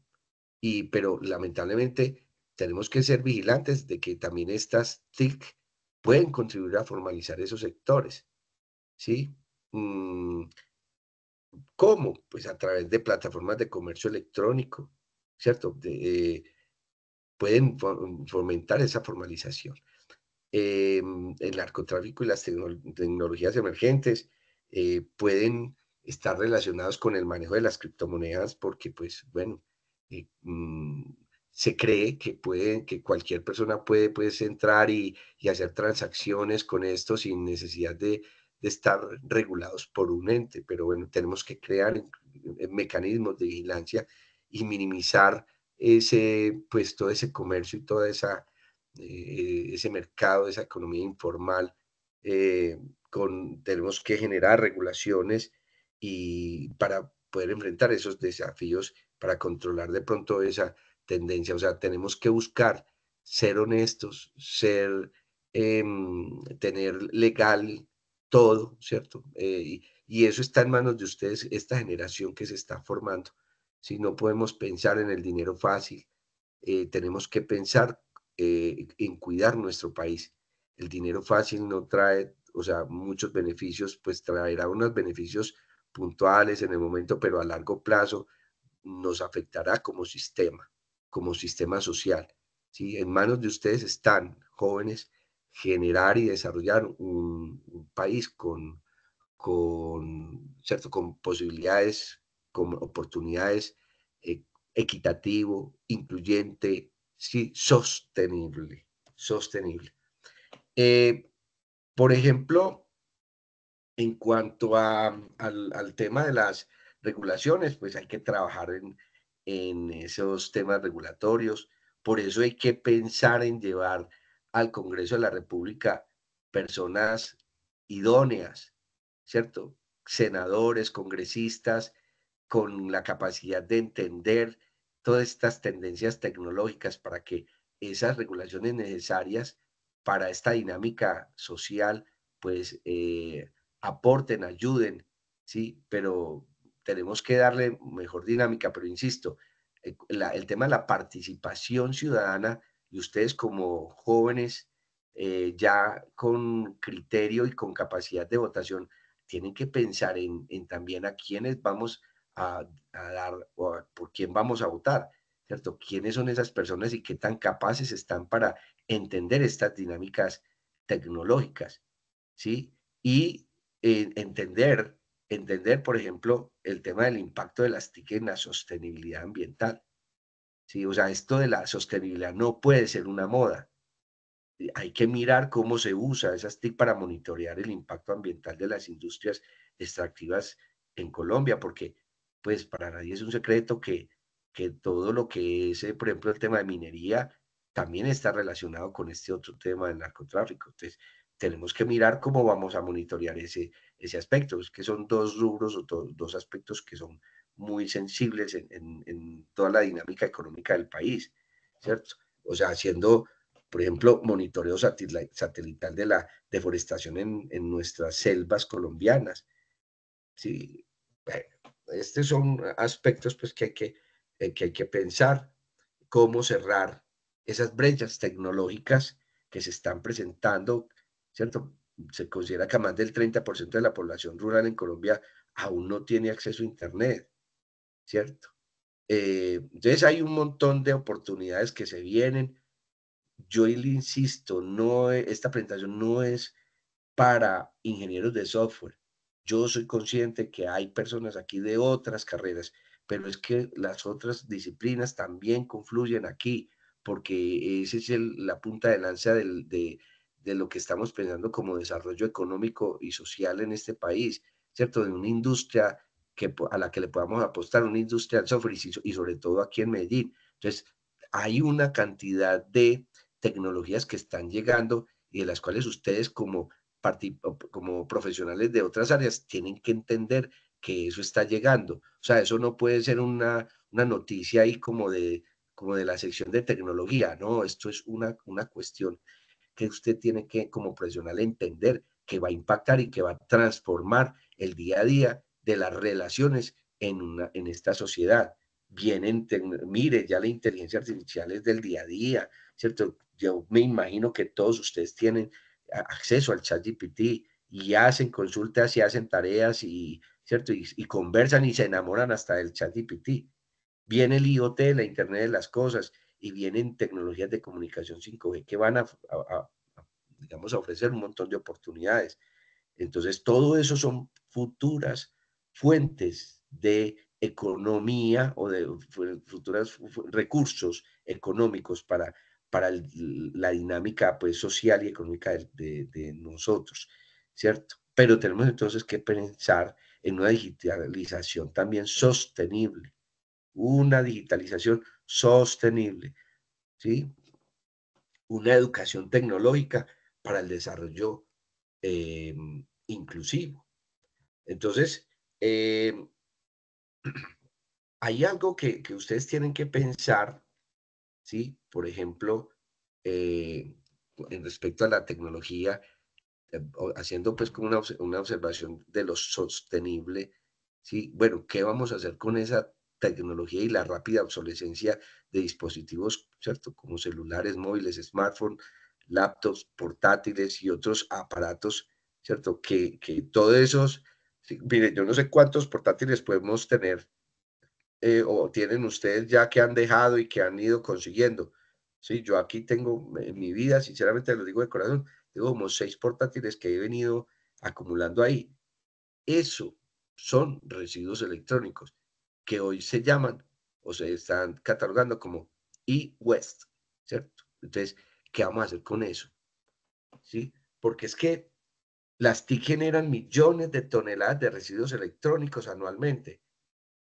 pero lamentablemente tenemos que ser vigilantes de que también estas TIC pueden contribuir a formalizar esos sectores, ¿sí? ¿Cómo? Pues a través de plataformas de comercio electrónico, ¿cierto? Pueden fomentar esa formalización. El narcotráfico y las tecnologías emergentes pueden estar relacionados con el manejo de las criptomonedas porque, pues, bueno, eh, mm, se cree que cualquier persona puede entrar y hacer transacciones con esto sin necesidad de estar regulados por un ente, pero bueno, tenemos que crear mecanismos de vigilancia y minimizar pues, todo ese comercio y toda ese mercado, esa economía informal. Tenemos que generar regulaciones y para poder enfrentar esos desafíos, para controlar de pronto esa tendencia. O sea, tenemos que buscar ser honestos, tener legal todo, ¿cierto? Y eso está en manos de ustedes, esta generación que se está formando. Si no podemos pensar en el dinero fácil, tenemos que pensar en cuidar nuestro país. El dinero fácil no trae, o sea, muchos beneficios, pues traerá unos beneficios puntuales en el momento, pero a largo plazo nos afectará como sistema social. ¿Sí? En manos de ustedes están, jóvenes, generar y desarrollar un país ¿cierto? Con posibilidades, con oportunidades, eh, equitativo, incluyente, sí, sostenible. Eh, por ejemplo, en cuanto al tema de las regulaciones, pues hay que trabajar en esos temas regulatorios. Por eso hay que pensar en llevar al Congreso de la República personas idóneas, ¿cierto? Senadores, congresistas, con la capacidad de entender todas estas tendencias tecnológicas para que esas regulaciones necesarias para esta dinámica social, pues aporten, ayuden, ¿sí? Pero tenemos que darle mejor dinámica, pero insisto, el tema de la participación ciudadana y ustedes como jóvenes ya con criterio y con capacidad de votación, tienen que pensar en también a quiénes vamos a dar o por quién vamos a votar, ¿cierto? ¿Quiénes son esas personas y qué tan capaces están para entender estas dinámicas tecnológicas, ¿sí? Y entender, por ejemplo, el tema del impacto de las TIC en la sostenibilidad ambiental, ¿sí? O sea, esto de la sostenibilidad no puede ser una moda. Hay que mirar cómo se usa esas TIC para monitorear el impacto ambiental de las industrias extractivas en Colombia, porque pues para nadie es un secreto que todo lo que es, por ejemplo, el tema de minería también está relacionado con este otro tema del narcotráfico. Entonces, tenemos que mirar cómo vamos a monitorear ese aspecto. Es que son dos rubros o dos aspectos que son muy sensibles en toda la dinámica económica del país, ¿cierto? O sea, haciendo por ejemplo, monitoreo satelital de la deforestación en nuestras selvas colombianas. Sí, bueno, estos son aspectos pues, que hay que pensar, cómo cerrar esas brechas tecnológicas que se están presentando, ¿cierto? Se considera que más del 30% de la población rural en Colombia aún no tiene acceso a Internet, ¿cierto? Entonces hay un montón de oportunidades que se vienen. Yo le insisto, no, esta presentación no es para ingenieros de software. Yo soy consciente que hay personas aquí de otras carreras, pero es que las otras disciplinas también confluyen aquí, porque esa es la punta de lanza de lo que estamos pensando como desarrollo económico y social en este país, ¿cierto? De una industria a la que le podamos apostar, una industria del software y sobre todo aquí en Medellín. Entonces, hay una cantidad de tecnologías que están llegando y de las cuales ustedes como profesionales de otras áreas tienen que entender que eso está llegando. O sea, eso no puede ser una noticia ahí como de la sección de tecnología, no, esto es una cuestión que usted tiene que como profesional entender que va a impactar y que va a transformar el día a día de las relaciones en esta sociedad. Mire, ya la inteligencia artificial es del día a día, ¿cierto? Yo me imagino que todos ustedes tienen acceso al chat GPT y hacen consultas y hacen tareas y, ¿cierto? Y conversan y se enamoran hasta del chat GPT. Viene el IoT, la Internet de las Cosas, y vienen tecnologías de comunicación 5G que van digamos, a ofrecer un montón de oportunidades. Entonces, todo eso son futuras fuentes de economía o de futuros recursos económicos para la dinámica pues, social y económica de nosotros, ¿cierto? Pero tenemos entonces que pensar en una digitalización también sostenible, una digitalización sostenible, ¿sí? Una educación tecnológica para el desarrollo eh, inclusivo. Entonces, hay algo que ustedes tienen que pensar, ¿sí? Por ejemplo, en respecto a la tecnología, haciendo pues como una observación de lo sostenible, ¿sí? Bueno, ¿qué vamos a hacer con esa tecnología y la rápida obsolescencia de dispositivos, ¿cierto? Como celulares, móviles, smartphones, laptops, portátiles y otros aparatos, ¿cierto? Que todos esos, sí, mire, yo no sé cuántos portátiles podemos tener o tienen ustedes ya que han dejado y que han ido consiguiendo. Sí, yo aquí tengo en mi vida, sinceramente lo digo de corazón, tengo como 6 portátiles que he venido acumulando ahí. Eso son residuos electrónicos que hoy se llaman o se están catalogando como e-waste, ¿cierto? Entonces, ¿qué vamos a hacer con eso? ¿Sí? Porque es que las TIC generan millones de toneladas de residuos electrónicos anualmente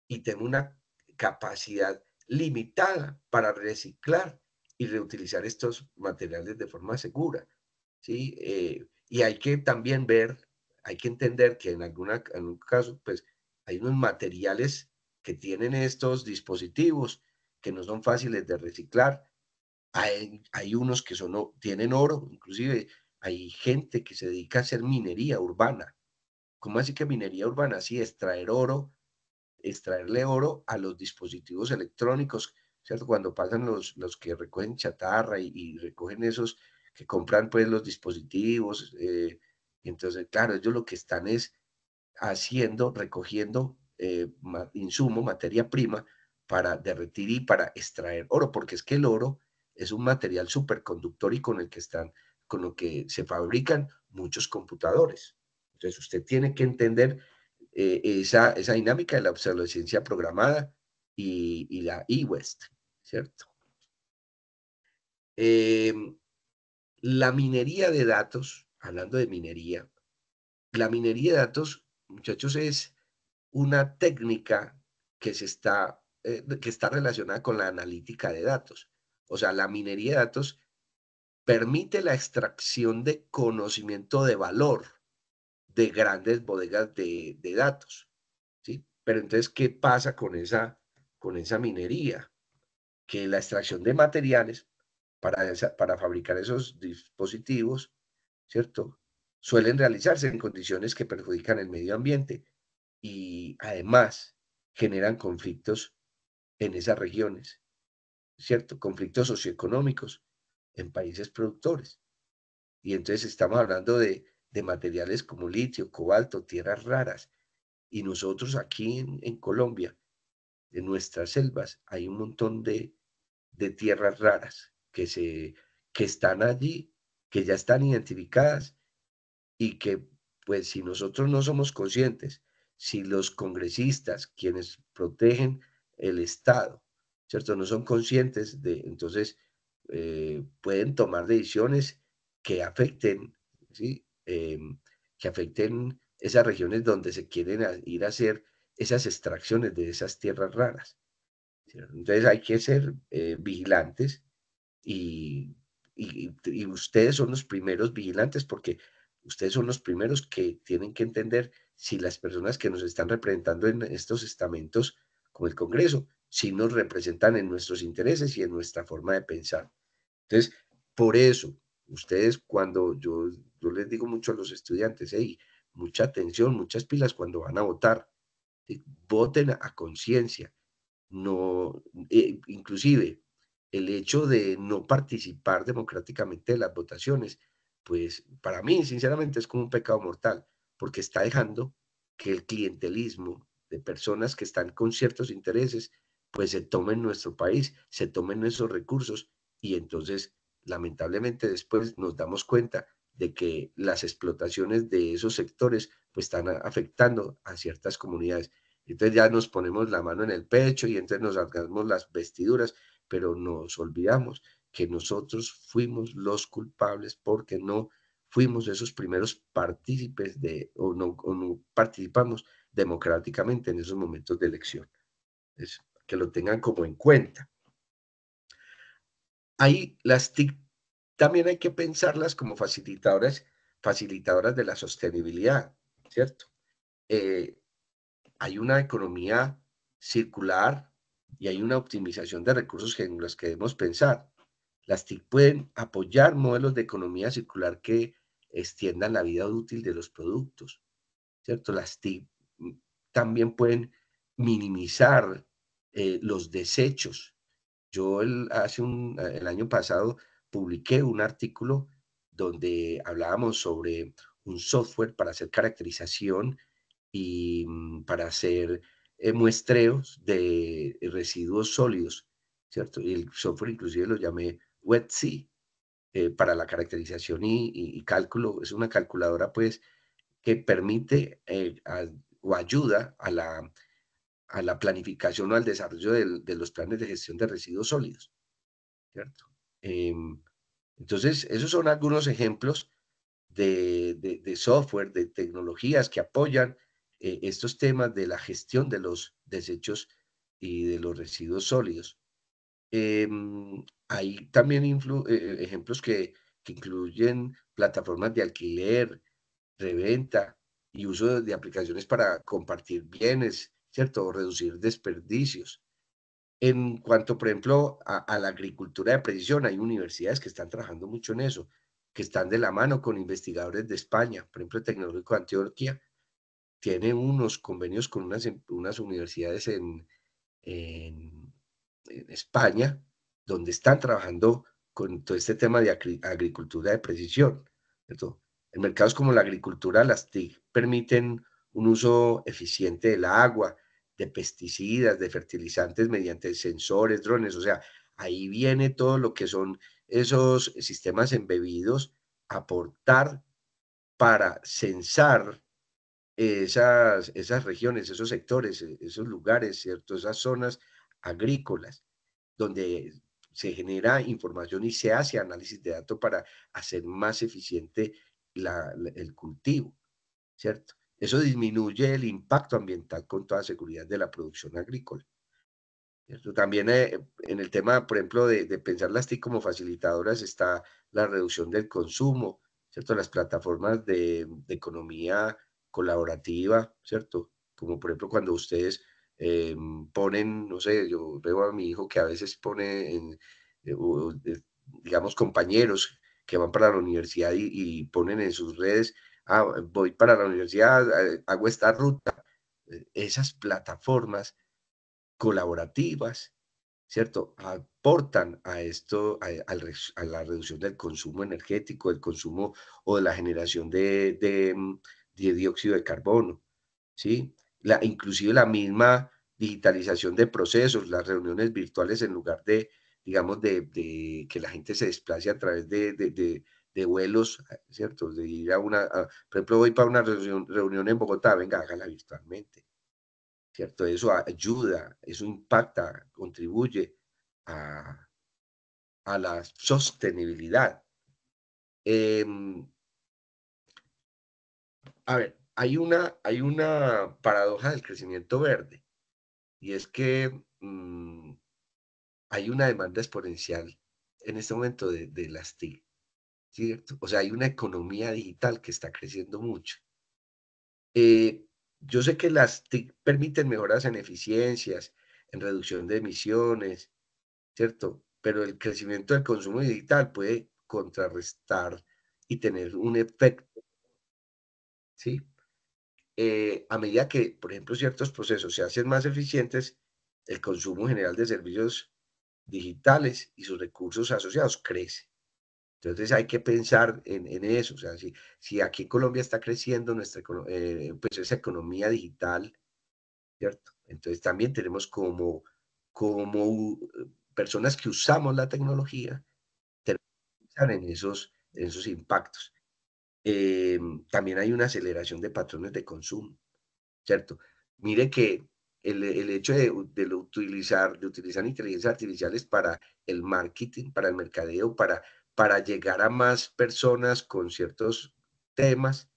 y tengo una capacidad limitada para reciclar y reutilizar estos materiales de forma segura, ¿sí? Y hay que también ver, hay que entender que en algún caso, pues hay unos materiales que tienen estos dispositivos que no son fáciles de reciclar. Hay unos que tienen oro, inclusive hay gente que se dedica a hacer minería urbana. ¿Cómo así que minería urbana? Sí, extraerle oro a los dispositivos electrónicos, ¿cierto? Cuando pasan los que recogen chatarra y recogen esos que compran pues los dispositivos, entonces, claro, ellos lo que están es haciendo, recogiendo insumo, materia prima, para derretir y para extraer oro, porque es que el oro es un material superconductor y con lo que se fabrican muchos computadores. Entonces, usted tiene que entender esa dinámica de la obsolescencia programada y la e-West, ¿cierto? La minería de datos, hablando de minería, la minería de datos, muchachos, es una técnica que está relacionada con la analítica de datos. O sea, la minería de datos permite la extracción de conocimiento de valor de grandes bodegas de datos, ¿sí? Pero entonces, ¿qué pasa con esa minería? Que la extracción de materiales para fabricar esos dispositivos, ¿cierto? Suelen realizarse en condiciones que perjudican el medio ambiente y además generan conflictos en esas regiones, ¿cierto? Conflictos socioeconómicos en países productores. Y entonces estamos hablando de materiales como litio, cobalto, tierras raras. Y nosotros aquí en Colombia, en nuestras selvas, hay un montón de tierras raras que están allí, que ya están identificadas y que, pues, si nosotros no somos conscientes, si los congresistas, quienes protegen el Estado, ¿cierto? No son conscientes entonces, pueden tomar decisiones que afecten, ¿sí? Que afecten esas regiones donde se quieren ir a hacer esas extracciones de esas tierras raras, ¿cierto? Entonces hay que ser vigilantes y, y ustedes son los primeros vigilantes porque ustedes son los primeros que tienen que entender si las personas que nos están representando en estos estamentos, como el Congreso, si nos representan en nuestros intereses y en nuestra forma de pensar. Entonces, por eso, ustedes cuando yo les digo mucho a los estudiantes, hey, mucha atención, muchas pilas cuando van a votar, ¿sí? Voten a conciencia, no, inclusive el hecho de no participar democráticamente de las votaciones, pues para mí, sinceramente, es como un pecado mortal, porque está dejando que el clientelismo de personas que están con ciertos intereses, pues se tomen nuestro país, se tomen nuestros recursos y entonces, lamentablemente, después nos damos cuenta de que las explotaciones de esos sectores pues están afectando a ciertas comunidades. Entonces ya nos ponemos la mano en el pecho y entonces nos rasgamos las vestiduras, pero nos olvidamos que nosotros fuimos los culpables porque no fuimos esos primeros partícipes o no participamos democráticamente en esos momentos de elección. Es, que lo tengan como en cuenta. Ahí las TIC también hay que pensarlas como facilitadoras de la sostenibilidad, ¿cierto? Hay una economía circular y hay una optimización de recursos en los que debemos pensar. Las TIC pueden apoyar modelos de economía circular que extiendan la vida útil de los productos, ¿cierto? Las TIC también pueden minimizar los desechos. Yo el año pasado publiqué un artículo donde hablábamos sobre un software para hacer caracterización y para hacer muestreos de residuos sólidos, ¿cierto? Y el software inclusive lo llamé WetSea para la caracterización y cálculo. Es una calculadora pues que permite o ayuda a la planificación o al desarrollo de los planes de gestión de residuos sólidos, ¿cierto? Entonces, esos son algunos ejemplos de software, de tecnologías que apoyan estos temas de la gestión de los desechos y de los residuos sólidos. Hay también ejemplos que incluyen plataformas de alquiler, reventa y uso de aplicaciones para compartir bienes, ¿cierto? O reducir desperdicios. En cuanto, por ejemplo, a la agricultura de precisión, hay universidades que están trabajando mucho en eso, que están de la mano con investigadores de España. Por ejemplo, el Tecnológico de Antioquia tiene unos convenios con unas universidades en, en España, donde están trabajando con todo este tema de agricultura de precisión, ¿cierto? En mercados como la agricultura, las TIC permiten un uso eficiente del agua, de pesticidas, de fertilizantes mediante sensores, drones, o sea, ahí viene todo lo que son esos sistemas embebidos, aportar para censar esas regiones, esos sectores, esos lugares, ¿cierto? Esas zonas agrícolas donde se genera información y se hace análisis de datos para hacer más eficiente el cultivo, ¿cierto? Eso disminuye el impacto ambiental con toda seguridad de la producción agrícola. ¿Cierto? También en el tema, por ejemplo, de pensar las TIC como facilitadoras está la reducción del consumo, ¿cierto? Las plataformas de economía colaborativa, ¿cierto? Como por ejemplo cuando ustedes ponen, no sé, yo veo a mi hijo que a veces pone, digamos, compañeros que van para la universidad y ponen en sus redes, voy para la universidad, hago esta ruta. Esas plataformas colaborativas, ¿cierto? Aportan a esto, a la reducción del consumo energético, del consumo o de la generación de dióxido de carbono, ¿sí? Inclusive la misma digitalización de procesos, las reuniones virtuales en lugar de, digamos, de que la gente se desplace a través de vuelos, ¿cierto? De ir por ejemplo, voy para una reunión en Bogotá, venga, hágala virtualmente. ¿Cierto? Eso ayuda, eso impacta, contribuye a, a la sostenibilidad. Em, a ver, hay una paradoja del crecimiento verde y es que hay una demanda exponencial en este momento de las TIC, ¿cierto? O sea, hay una economía digital que está creciendo mucho. Eh, yo sé que las TIC permiten mejoras en eficiencias, en reducción de emisiones, ¿cierto? Pero el crecimiento del consumo digital puede contrarrestar y tener un efecto, ¿sí? A medida que, por ejemplo, ciertos procesos se hacen más eficientes, el consumo general de servicios digitales y sus recursos asociados crece. Entonces hay que pensar en eso, o sea, si aquí en Colombia está creciendo pues esa economía digital, ¿cierto? Entonces también tenemos como personas que usamos la tecnología, en esos impactos. También hay una aceleración de patrones de consumo, ¿cierto? Mire que el hecho de utilizar inteligencias artificiales para el marketing, para el mercadeo, para llegar a más personas con ciertos temas,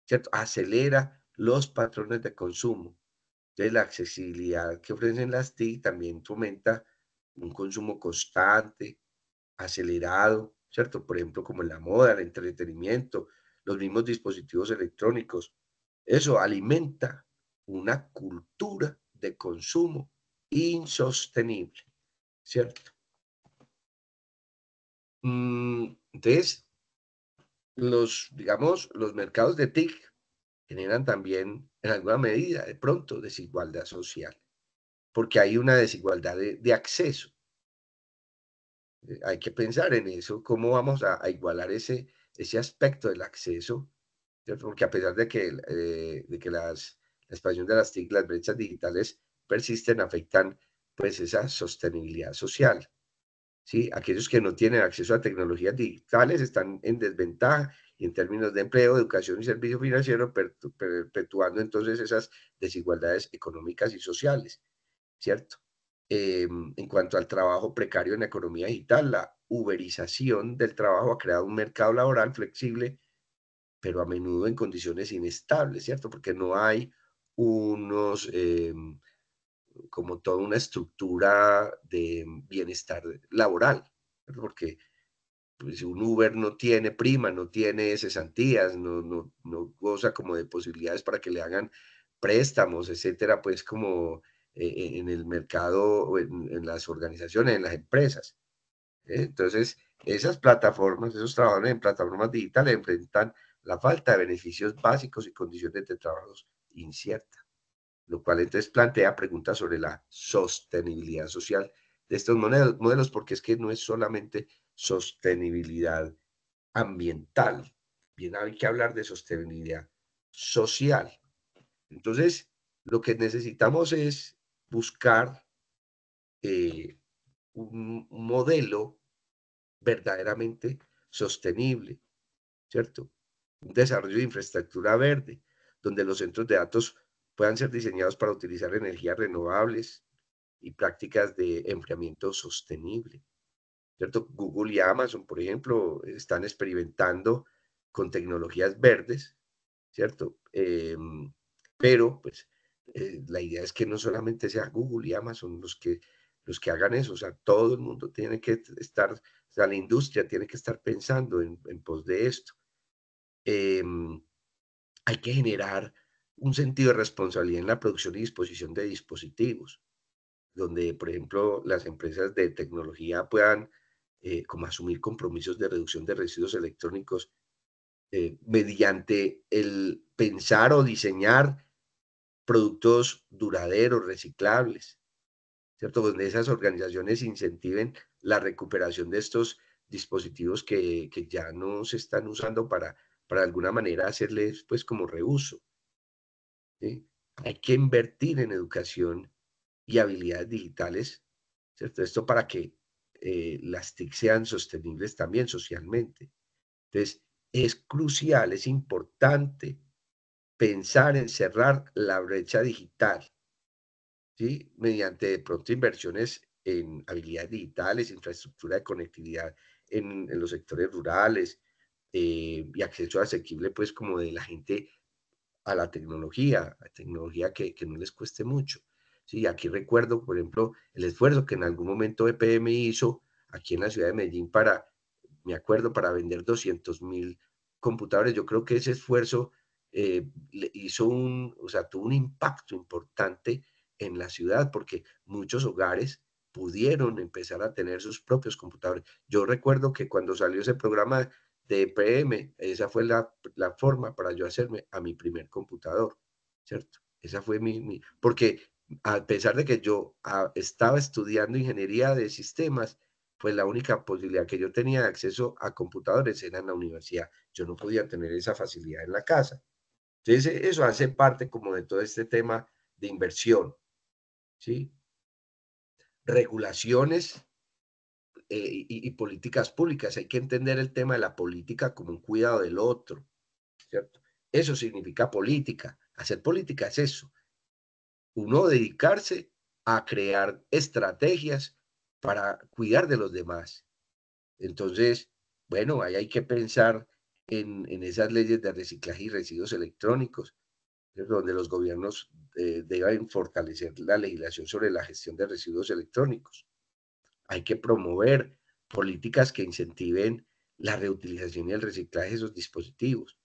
¿cierto? Acelera los patrones de consumo. Entonces, la accesibilidad que ofrecen las TIC también fomenta un consumo constante, acelerado, ¿cierto? Por ejemplo, como en la moda, el entretenimiento, los mismos dispositivos electrónicos. Eso alimenta una cultura de consumo insostenible, ¿cierto? Entonces, digamos, los mercados de TIC generan también, en alguna medida, de pronto, desigualdad social, porque hay una desigualdad de acceso. Hay que pensar en eso, cómo vamos a igualar ese aspecto del acceso, ¿cierto? Porque a pesar de que la expansión de las TIC, las brechas digitales persisten, afectan pues esa sostenibilidad social, ¿sí? Aquellos que no tienen acceso a tecnologías digitales están en desventaja y en términos de empleo, educación y servicio financiero, perpetuando entonces esas desigualdades económicas y sociales, ¿cierto? En cuanto al trabajo precario en la economía digital, la uberización del trabajo ha creado un mercado laboral flexible, pero a menudo en condiciones inestables, ¿cierto? Porque no hay unos, como toda una estructura de bienestar laboral, ¿cierto? Porque pues, un Uber no tiene prima, no tiene cesantías, no goza como de posibilidades para que le hagan préstamos, etcétera, pues como en el mercado o en las organizaciones, en las empresas. Entonces, esas plataformas, esos trabajadores en plataformas digitales enfrentan la falta de beneficios básicos y condiciones de trabajo inciertas, lo cual entonces plantea preguntas sobre la sostenibilidad social de estos modelos, porque es que no es solamente sostenibilidad ambiental, bien hay que hablar de sostenibilidad social. Entonces, lo que necesitamos es buscar un modelo verdaderamente sostenible, ¿cierto? Un desarrollo de infraestructura verde, donde los centros de datos puedan ser diseñados para utilizar energías renovables y prácticas de enfriamiento sostenible, ¿cierto? Google y Amazon, por ejemplo, están experimentando con tecnologías verdes, ¿cierto? Pero, pues, la idea es que no solamente sea Google y Amazon los que hagan eso, o sea, todo el mundo tiene que estar, o sea, la industria tiene que estar pensando en pos de esto. Em, Hay que generar un sentido de responsabilidad en la producción y disposición de dispositivos, donde, por ejemplo, las empresas de tecnología puedan como asumir compromisos de reducción de residuos electrónicos mediante el pensar o diseñar productos duraderos, reciclables, ¿cierto? Donde esas organizaciones incentiven la recuperación de estos dispositivos que ya no se están usando para de alguna manera hacerles pues como reuso, ¿sí? Hay que invertir en educación y habilidades digitales, ¿cierto? Esto para que las TIC sean sostenibles también socialmente. Entonces, es crucial, es importante pensar en cerrar la brecha digital, ¿sí? Mediante de pronto inversiones en habilidades digitales, infraestructura de conectividad en los sectores rurales y acceso asequible, pues, como de la gente a tecnología que no les cueste mucho. Sí, aquí recuerdo, por ejemplo, el esfuerzo que en algún momento EPM hizo aquí en la ciudad de Medellín para, me acuerdo, para vender 200.000 computadores. Yo creo que ese esfuerzo hizo o sea, tuvo un impacto importante en la ciudad porque muchos hogares pudieron empezar a tener sus propios computadores. Yo recuerdo que cuando salió ese programa de EPM, esa fue la forma para yo hacerme a mi primer computador, ¿cierto? Esa fue porque a pesar de que yo estaba estudiando ingeniería de sistemas, pues la única posibilidad que yo tenía de acceso a computadores era en la universidad. Yo no podía tener esa facilidad en la casa. Entonces, eso hace parte como de todo este tema de inversión, ¿sí? Regulaciones y políticas públicas. Hay que entender el tema de la política como un cuidado del otro, ¿cierto? Eso significa política. Hacer política es eso. Uno dedicarse a crear estrategias para cuidar de los demás. Entonces, bueno, ahí hay que pensar en esas leyes de reciclaje y residuos electrónicos, donde los gobiernos deben fortalecer la legislación sobre la gestión de residuos electrónicos. Hay que promover políticas que incentiven la reutilización y el reciclaje de esos dispositivos,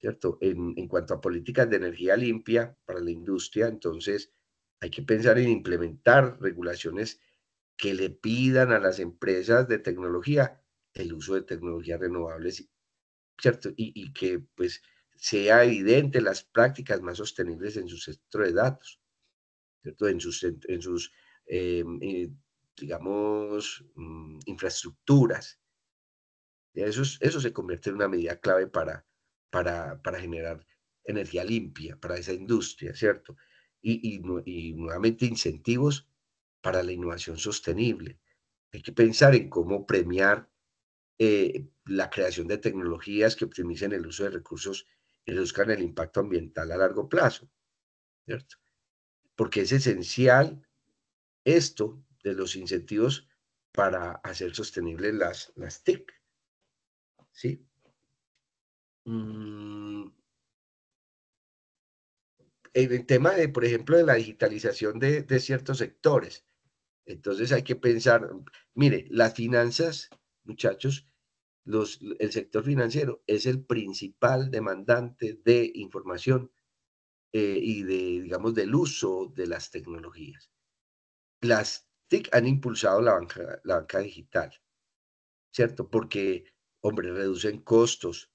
¿cierto? En cuanto a políticas de energía limpia para la industria, entonces hay que pensar en implementar regulaciones que le pidan a las empresas de tecnología el uso de tecnologías renovables, ¿cierto? Y que pues sea evidente las prácticas más sostenibles en su sector de datos, ¿cierto? En sus digamos, infraestructuras. Eso se convierte en una medida clave para generar energía limpia para esa industria, ¿cierto? Y nuevamente incentivos para la innovación sostenible. Hay que pensar en cómo premiar la creación de tecnologías que optimicen el uso de recursos y reduzcan el impacto ambiental a largo plazo, ¿cierto? Porque es esencial esto de los incentivos para hacer sostenibles las TIC, ¿sí? Mm, en el tema de, por ejemplo, de la digitalización de ciertos sectores. Entonces hay que pensar, mire, las finanzas, muchachos, el sector financiero es el principal demandante de información y de, digamos, del uso de las tecnologías. Las TIC han impulsado la banca digital, ¿cierto? Porque, hombre, reducen costos,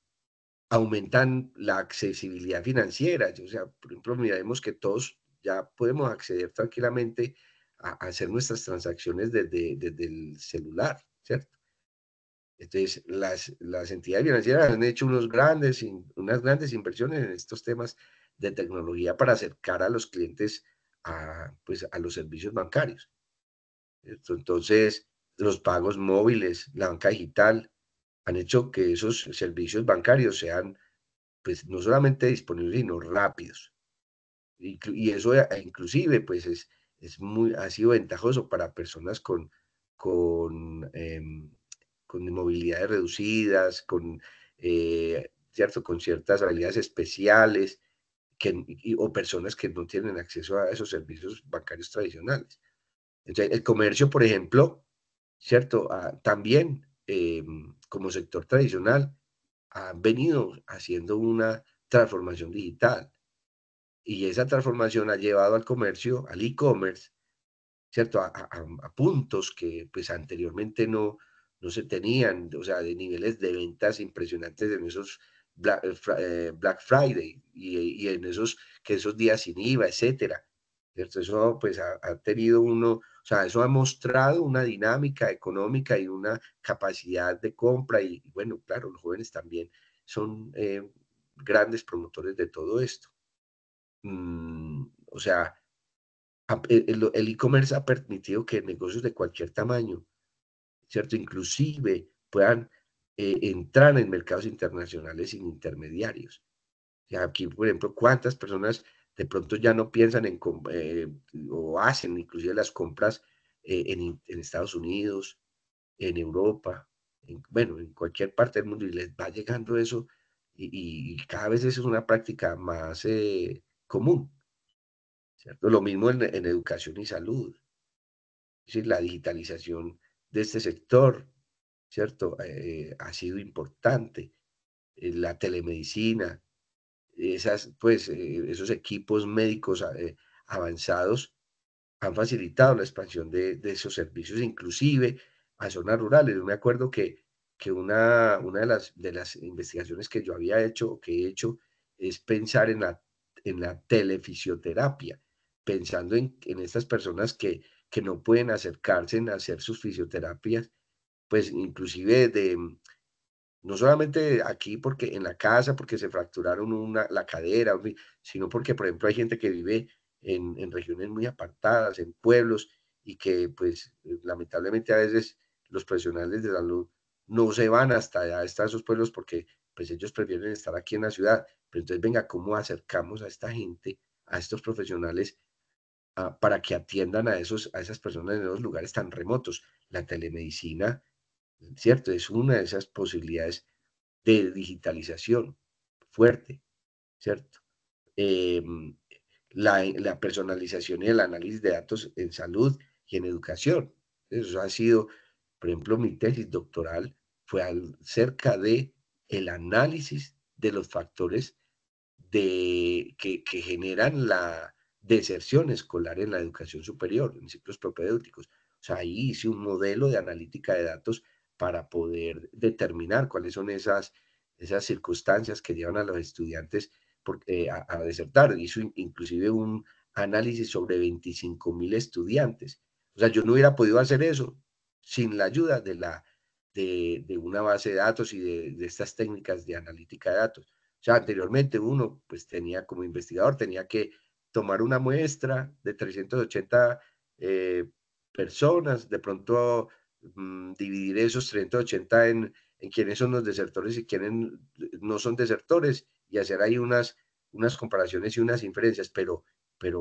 aumentan la accesibilidad financiera. O sea, por ejemplo, miremos que todos ya podemos acceder tranquilamente a hacer nuestras transacciones desde el celular, ¿cierto? Entonces, las entidades financieras han hecho unas grandes inversiones en estos temas de tecnología para acercar a los clientes pues, a los servicios bancarios. Entonces, los pagos móviles, la banca digital, han hecho que esos servicios bancarios sean, pues, no solamente disponibles, sino rápidos. Y eso inclusive, pues, ha sido ventajoso para personas con, em, con movilidades reducidas, ¿cierto? Con ciertas habilidades especiales, o personas que no tienen acceso a esos servicios bancarios tradicionales. Entonces, el comercio, por ejemplo, ¿cierto? También, como sector tradicional, ha venido haciendo una transformación digital y esa transformación ha llevado al comercio, al e-commerce, ¿cierto? A puntos que pues anteriormente no se tenían, o sea, de niveles de ventas impresionantes en esos Black Friday y en esos días sin IVA, etcétera. ¿Cierto? Eso pues ha tenido o sea, eso ha mostrado una dinámica económica y una capacidad de compra y bueno, claro, los jóvenes también son grandes promotores de todo esto. O sea, el e-commerce ha permitido que negocios de cualquier tamaño, ¿cierto? Inclusive puedan entrar en mercados internacionales sin intermediarios. O sea, aquí, por ejemplo, ¿cuántas personas de pronto ya no piensan o hacen inclusive las compras en Estados Unidos, en Europa, bueno, en cualquier parte del mundo y les va llegando eso y cada vez eso es una práctica más común, ¿cierto? Lo mismo en educación y salud. Es decir, la digitalización de este sector, ¿cierto? Ha sido importante. La telemedicina, pues, esos equipos médicos avanzados han facilitado la expansión de esos servicios, inclusive a zonas rurales. Yo me acuerdo que una de las investigaciones que yo había hecho, o que he hecho, es pensar en la telefisioterapia, pensando en estas personas que no pueden acercarse a hacer sus fisioterapias, pues inclusive no solamente aquí porque en la casa, porque se fracturaron la cadera, sino porque, por ejemplo, hay gente que vive en regiones muy apartadas, en pueblos, y que, pues, lamentablemente a veces los profesionales de salud no se van hasta allá, hasta esos pueblos, porque, pues, ellos prefieren estar aquí en la ciudad. Pero entonces, venga, ¿cómo acercamos a esta gente, a estos profesionales, para que atiendan a esas personas en esos lugares tan remotos? La telemedicina, ¿cierto? Es una de esas posibilidades de digitalización fuerte, ¿cierto? Em, la personalización y el análisis de datos en salud y en educación. Eso ha sido, por ejemplo, mi tesis doctoral fue acerca de el análisis de los factores que generan la deserción escolar en la educación superior, en ciclos propedéuticos. O sea, ahí hice un modelo de analítica de datos para poder determinar cuáles son esas circunstancias que llevan a los estudiantes a desertar. Hizo inclusive un análisis sobre 25.000 estudiantes. O sea, yo no hubiera podido hacer eso sin la ayuda de una base de datos y de estas técnicas de analítica de datos. O sea, anteriormente uno, pues tenía como investigador, tenía que tomar una muestra de 380 personas, de pronto dividir esos 380 en quiénes son los desertores y quiénes no son desertores y hacer ahí unas comparaciones y unas inferencias, pero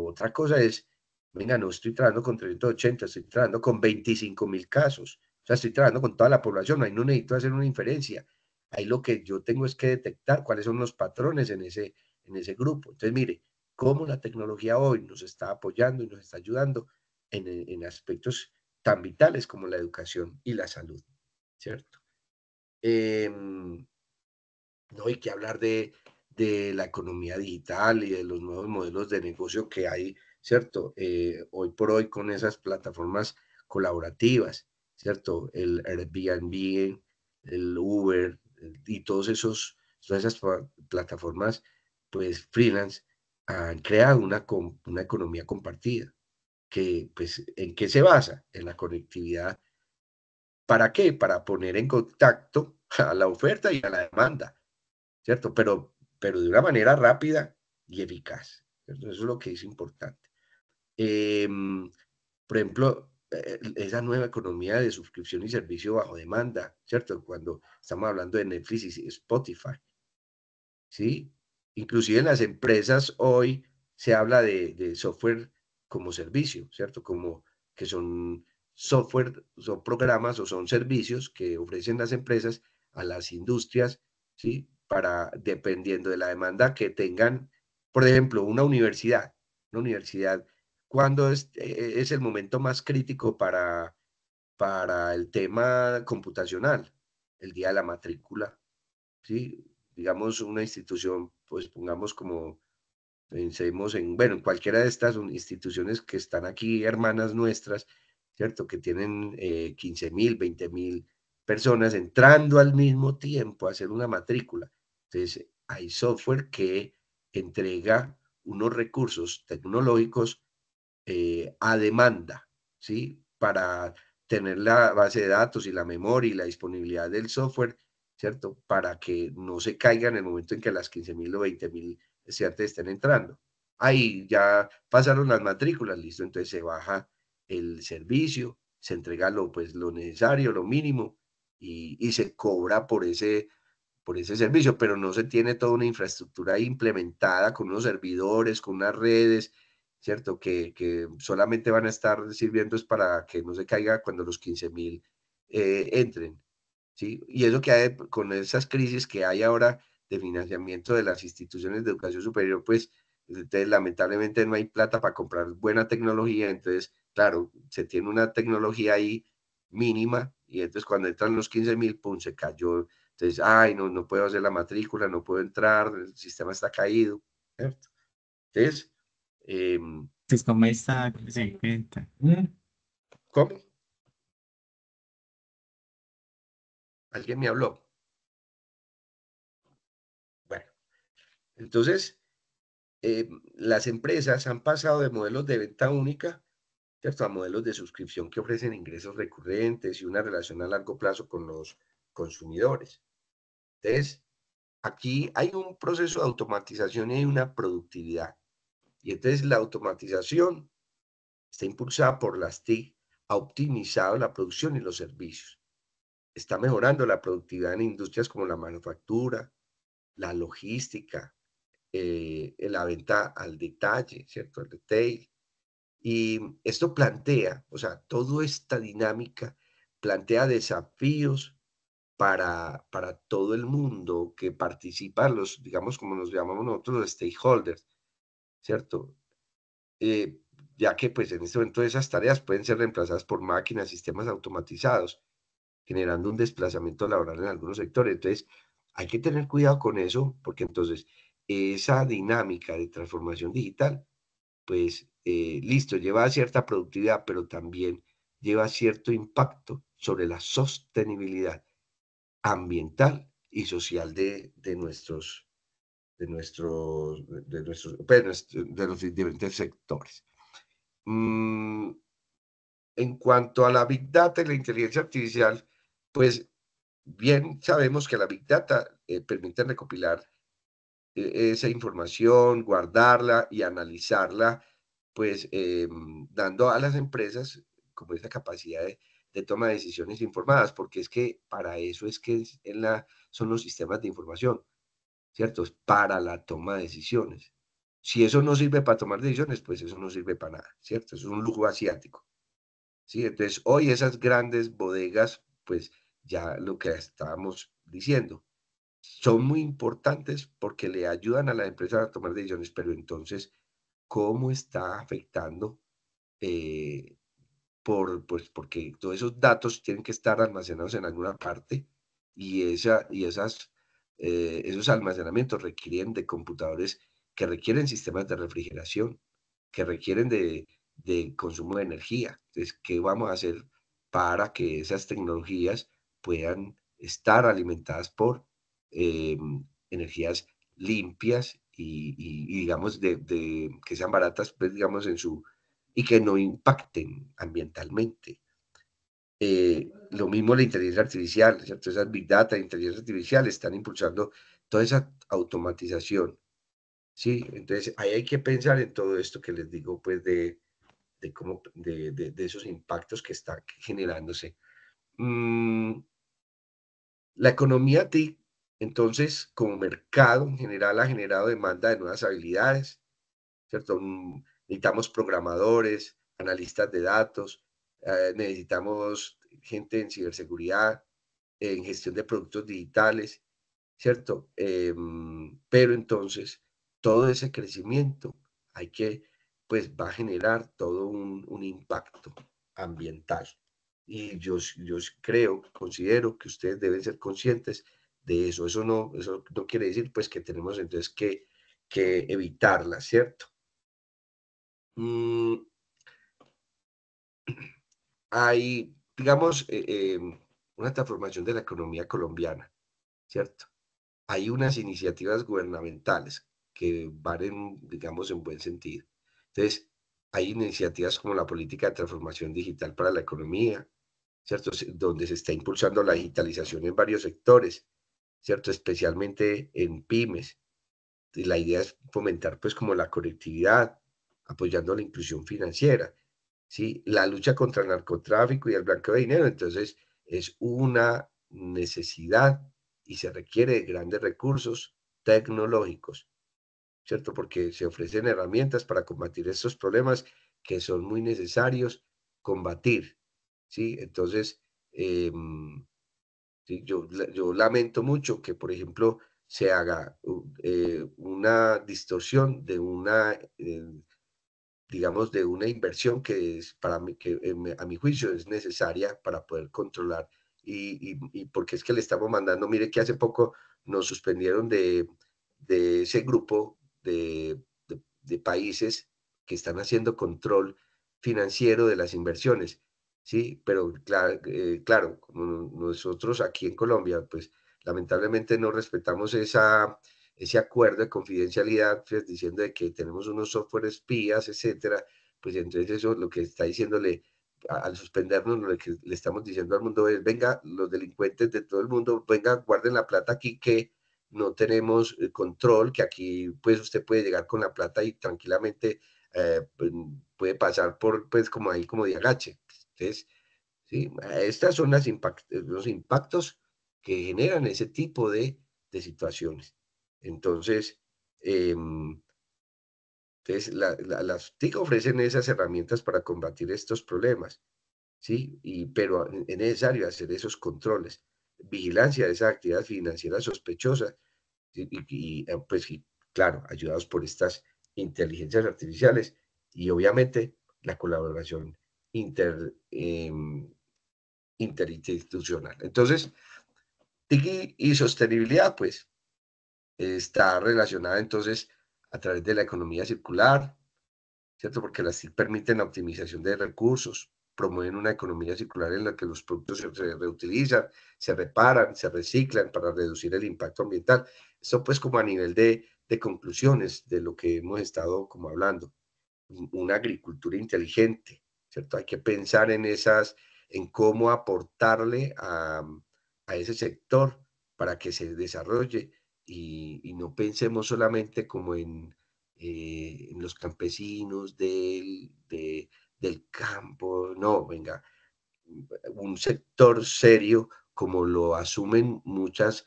otra cosa es, venga, no estoy trabajando con 380, estoy trabajando con 25.000 casos, o sea, estoy trabajando con toda la población, ahí no necesito hacer una inferencia. Ahí lo que yo tengo es que detectar cuáles son los patrones en ese grupo. Entonces, mire, cómo la tecnología hoy nos está apoyando y nos está ayudando en aspectos tan vitales como la educación y la salud, ¿cierto? No hay que hablar de la economía digital y de los nuevos modelos de negocio que hay, ¿cierto? Hoy por hoy con esas plataformas colaborativas, ¿cierto? El Airbnb, el Uber y todas esas plataformas, pues freelance, han creado una economía compartida, que, pues, ¿en qué se basa? En la conectividad. ¿Para qué? Para poner en contacto a la oferta y a la demanda, ¿cierto? Pero de una manera rápida y eficaz, ¿cierto? Eso es lo que es importante. Por ejemplo, esa nueva economía de suscripción y servicio bajo demanda, ¿cierto? Cuando estamos hablando de Netflix y Spotify, ¿sí? Inclusive en las empresas hoy se habla de software como servicio, ¿cierto? Como que son software, son programas o son servicios que ofrecen las empresas a las industrias, ¿sí? Para, dependiendo de la demanda que tengan, por ejemplo, una universidad, ¿cuándo es el momento más crítico para el tema computacional? El día de la matrícula, ¿sí? Digamos, una institución, pues pongamos como, pensemos en, bueno, en cualquiera de estas instituciones que están aquí, hermanas nuestras, ¿cierto? Que tienen 15.000, 20.000 personas entrando al mismo tiempo a hacer una matrícula. Entonces, hay software que entrega unos recursos tecnológicos a demanda, ¿sí? Para tener la base de datos y la memoria y la disponibilidad del software, ¿cierto? Para que no se caiga en el momento en que las 15.000 o 20.000 estudiantes estén entrando. Ahí ya pasaron las matrículas, listo, entonces se baja el servicio, se entrega pues, lo necesario, lo mínimo, y se cobra por ese servicio, pero no se tiene toda una infraestructura implementada con unos servidores, con unas redes, ¿cierto? Que solamente van a estar sirviendo es para que no se caiga cuando los 15.000 entren, ¿sí? Y eso que hay con esas crisis que hay ahora de financiamiento de las instituciones de educación superior, pues entonces, lamentablemente no hay plata para comprar buena tecnología, entonces, claro, se tiene una tecnología ahí mínima y entonces cuando entran los 15.000, pum, se cayó. Entonces, ay, no, no puedo hacer la matrícula, no puedo entrar, el sistema está caído, ¿cierto? Entonces, Pues como está, que se cuenta. ¿cómo? ¿Alguien me habló? Bueno, entonces, las empresas han pasado de modelos de venta única, ¿cierto? A modelos de suscripción que ofrecen ingresos recurrentes y una relación a largo plazo con los consumidores. Entonces, aquí hay un proceso de automatización y hay una productividad. Y entonces la automatización está impulsada por las TIC, ha optimizado la producción y los servicios. Está mejorando la productividad en industrias como la manufactura, la logística, la venta al detalle, ¿cierto? El retail. Y esto plantea, o sea, toda esta dinámica plantea desafíos para todo el mundo que participa, los, digamos, como nos llamamos nosotros, los stakeholders, ¿cierto? Eh, ya que pues en este momento esas tareas pueden ser reemplazadas por máquinas, sistemas automatizados, generando un desplazamiento laboral en algunos sectores. Entonces, hay que tener cuidado con eso, porque entonces esa dinámica de transformación digital, pues listo, lleva a cierta productividad, pero también lleva cierto impacto sobre la sostenibilidad ambiental y social de los diferentes sectores. En cuanto a la Big Data y la inteligencia artificial, pues bien sabemos que la Big Data permite recopilar esa información, guardarla y analizarla, pues dando a las empresas como esa capacidad de toma de decisiones informadas, porque es que para eso es que son los sistemas de información, ¿cierto? Es para la toma de decisiones. Si eso no sirve para tomar decisiones, pues eso no sirve para nada, ¿cierto? Eso es un lujo asiático, ¿sí? Entonces, hoy esas grandes bodegas, pues ya lo que estábamos diciendo, son muy importantes porque le ayudan a las empresas a tomar decisiones, pero entonces, ¿cómo está afectando? eh, pues porque todos esos datos tienen que estar almacenados en alguna parte y esos almacenamientos requieren de computadores que requieren sistemas de refrigeración, que requieren de consumo de energía. Entonces, ¿qué vamos a hacer para que esas tecnologías puedan estar alimentadas por eh, energías limpias y digamos, que sean baratas, pues, digamos, y que no impacten ambientalmente? Lo mismo la inteligencia artificial, ¿cierto? Esas big data, inteligencia artificial están impulsando toda esa automatización, ¿sí? Entonces, ahí hay que pensar en todo esto que les digo, pues, de esos impactos que están generándose. La economía TIC, entonces, como mercado en general, ha generado demanda de nuevas habilidades, ¿cierto? Necesitamos programadores, analistas de datos, necesitamos gente en ciberseguridad, en gestión de productos digitales, ¿cierto? Pero entonces, todo ese crecimiento pues va a generar todo un impacto ambiental. Y yo creo, considero que ustedes deben ser conscientes de eso. Eso no quiere decir pues que tenemos entonces que evitarla, ¿cierto? Mm, Hay, digamos, una transformación de la economía colombiana, ¿cierto? Hay unas iniciativas gubernamentales que van digamos, en buen sentido. Entonces, hay iniciativas como la política de transformación digital para la economía, ¿cierto? Donde se está impulsando la digitalización en varios sectores, ¿cierto? Especialmente en pymes. Y la idea es fomentar, pues, como la conectividad, apoyando la inclusión financiera, ¿sí? La lucha contra el narcotráfico y el blanqueo de dinero, entonces, es una necesidad y se requiere de grandes recursos tecnológicos, ¿cierto? Porque se ofrecen herramientas para combatir estos problemas que son muy necesarios combatir, ¿sí? Entonces, sí, yo lamento mucho que, por ejemplo, se haga una distorsión digamos, de una inversión que es para mí, a mi juicio es necesaria para poder controlar y porque es que le estamos mandando, mire que hace poco nos suspendieron de ese grupo de países que están haciendo control financiero de las inversiones, ¿sí? Pero claro, como nosotros aquí en Colombia, pues lamentablemente no respetamos ese acuerdo de confidencialidad, pues, diciendo de que tenemos unos software espías, etcétera, pues entonces eso lo que está diciéndole, al suspendernos, lo que le estamos diciendo al mundo es, venga, los delincuentes de todo el mundo, venga, guarden la plata aquí que no tenemos control, que aquí pues usted puede llegar con la plata y tranquilamente pues, puede pasar por, pues como ahí, como de agache. Entonces, sí, estas son los impactos que generan ese tipo de situaciones. Entonces, las TIC ofrecen esas herramientas para combatir estos problemas, ¿sí? Pero es necesario hacer esos controles, vigilancia de esas actividades financieras sospechosas, ¿sí? Pues, claro, ayudados por estas inteligencias artificiales y obviamente la colaboración interinstitucional. Entonces, TIC y sostenibilidad, pues, está relacionada entonces a través de la economía circular, ¿cierto? Porque las TIC permiten la optimización de recursos, promueven una economía circular en la que los productos se reutilizan, se reparan, se reciclan para reducir el impacto ambiental. Esto pues como a nivel de conclusiones de lo que hemos estado como hablando. Una agricultura inteligente, ¿cierto? Hay que pensar en cómo aportarle a ese sector para que se desarrolle y no pensemos solamente como en los campesinos del campo, no, venga, un sector serio como lo asumen muchos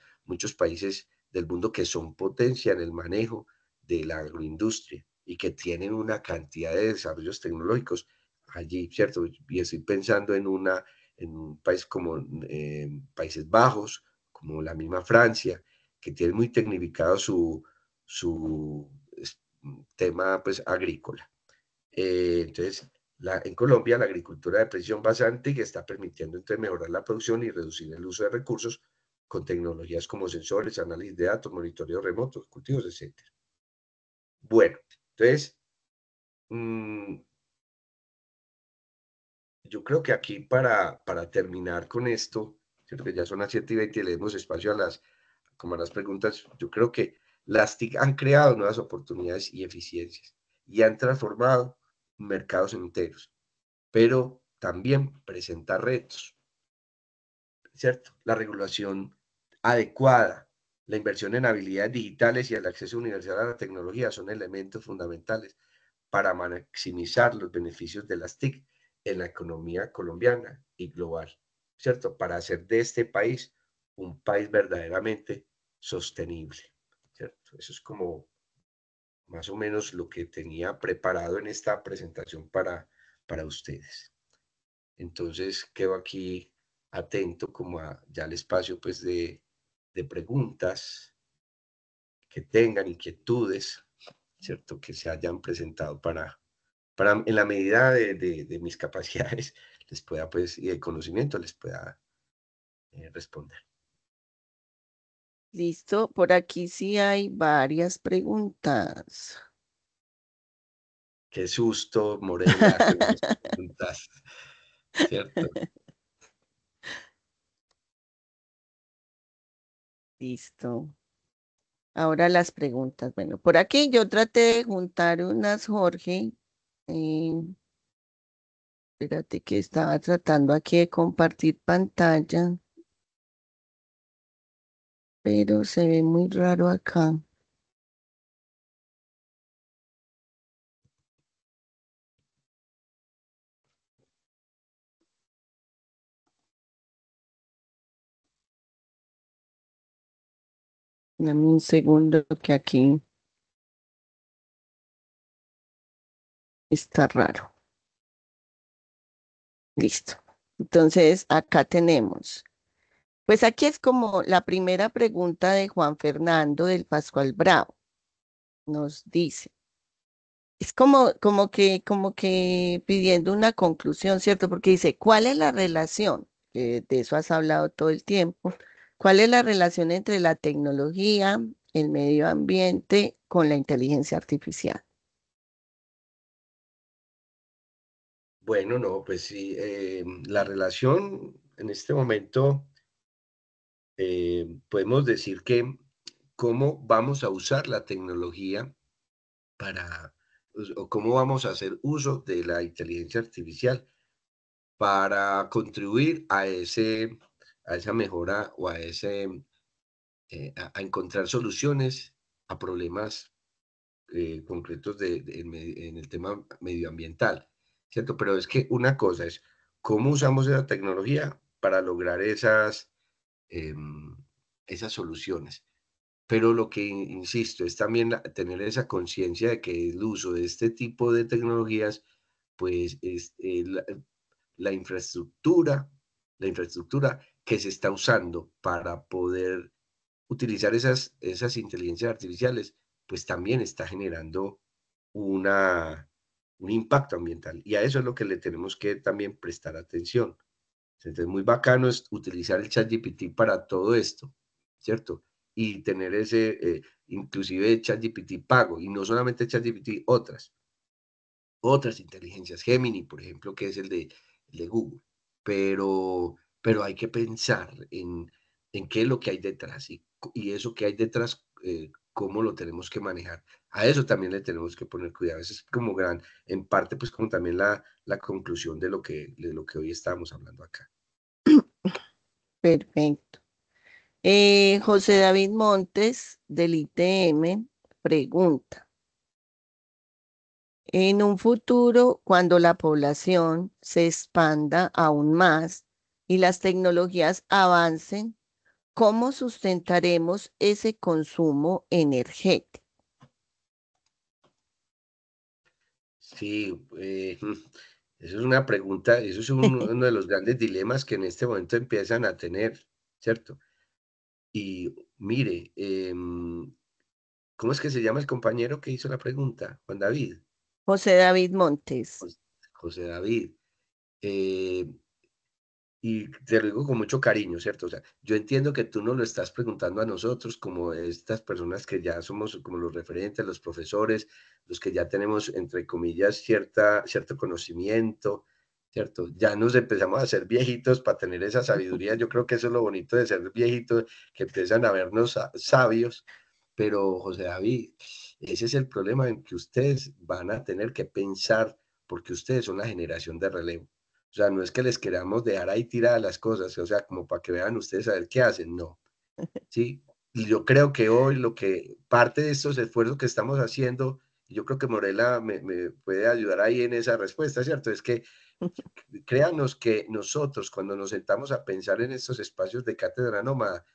países del mundo que son potencia en el manejo de la agroindustria y que tienen una cantidad de desarrollos tecnológicos allí, ¿cierto? Y estoy pensando en un país como Países Bajos, como la misma Francia, que tiene muy tecnificado su tema pues agrícola. Entonces, en Colombia la agricultura de precisión basante que está permitiendo entonces mejorar la producción y reducir el uso de recursos con tecnologías como sensores, análisis de datos, monitoreo remoto, cultivos, etc. Bueno, entonces, yo creo que aquí para terminar con esto, creo que ya son las 7:20 y le demos espacio como a las preguntas, yo creo que las TIC han creado nuevas oportunidades y eficiencias y han transformado mercados enteros, pero también presenta retos, ¿cierto? La regulación adecuada, la inversión en habilidades digitales y el acceso universal a la tecnología son elementos fundamentales para maximizar los beneficios de las TIC en la economía colombiana y global, ¿cierto? Para hacer de este país un país verdaderamente sostenible, ¿cierto? Eso es como más o menos lo que tenía preparado en esta presentación para ustedes. Entonces quedo aquí atento como a ya el espacio pues de preguntas que tengan, inquietudes, ¿cierto? Que se hayan presentado para en la medida de mis capacidades les pueda pues y de conocimiento les pueda responder. Listo, por aquí sí hay varias preguntas. Qué susto, Morela, con esas preguntas, ¿cierto? Listo. Ahora las preguntas. Bueno, por aquí yo traté de juntar unas, Jorge. Eh, espérate que estaba tratando aquí de compartir pantalla, pero se ve muy raro acá. Dame un segundo que aquí está raro. Listo. Entonces, acá tenemos. Pues aquí es como la primera pregunta de Juan Fernando del Pascual Bravo. Nos dice, es como que pidiendo una conclusión, ¿cierto? Porque dice, ¿cuál es la relación? De eso has hablado todo el tiempo. ¿Cuál es la relación entre la tecnología, el medio ambiente con la inteligencia artificial? Bueno, no, pues sí, la relación en este momento podemos decir que cómo vamos a usar la tecnología para, o cómo vamos a hacer uso de la inteligencia artificial para contribuir a esa mejora o a a encontrar soluciones a problemas concretos en el tema medioambiental, ¿cierto? Pero es que una cosa es cómo usamos esa tecnología para lograr esas soluciones. Pero lo que insisto es también tener esa conciencia de que el uso de este tipo de tecnologías, pues es la infraestructura, la infraestructura que se está usando para poder utilizar esas inteligencias artificiales, pues también está generando una, un impacto ambiental. Y a eso es lo que le tenemos que también prestar atención. Entonces, muy bacano es utilizar el ChatGPT para todo esto, ¿cierto? Y tener inclusive ChatGPT pago, y no solamente ChatGPT, otras inteligencias, Gemini, por ejemplo, que es el de Google. Pero hay que pensar en qué es lo que hay detrás y eso que hay detrás, cómo lo tenemos que manejar. A eso también le tenemos que poner cuidado. Eso es como en parte, pues como también la conclusión de lo que hoy estábamos hablando acá. Perfecto. José David Montes del ITM pregunta, en un futuro, cuando la población se expanda aún más y las tecnologías avancen, ¿cómo sustentaremos ese consumo energético? Sí, eso es una pregunta, eso es uno de los grandes dilemas que en este momento empiezan a tener, ¿cierto? Y mire, ¿cómo es que se llama el compañero que hizo la pregunta? Juan David, José David Montes. José David. eh, y te lo digo con mucho cariño, ¿cierto? O sea, yo entiendo que tú no lo estás preguntando a nosotros como estas personas que ya somos como los referentes, los profesores, los que ya tenemos, entre comillas, cierto conocimiento, ¿cierto? Ya nos empezamos a hacer viejitos para tener esa sabiduría. Yo creo que eso es lo bonito de ser viejitos, que empiezan a vernos sabios. Pero, José David, ese es el problema en que ustedes van a tener que pensar, porque ustedes son la generación de relevo. O sea, no es que les queramos dejar ahí tiradas las cosas, o sea, como para que vean ustedes a ver qué hacen, no. Sí, y yo creo que hoy lo que parte de estos esfuerzos que estamos haciendo, y yo creo que Morela me puede ayudar ahí en esa respuesta, ¿cierto? Es que créanos que nosotros cuando nos sentamos a pensar en estos espacios de cátedra nómada,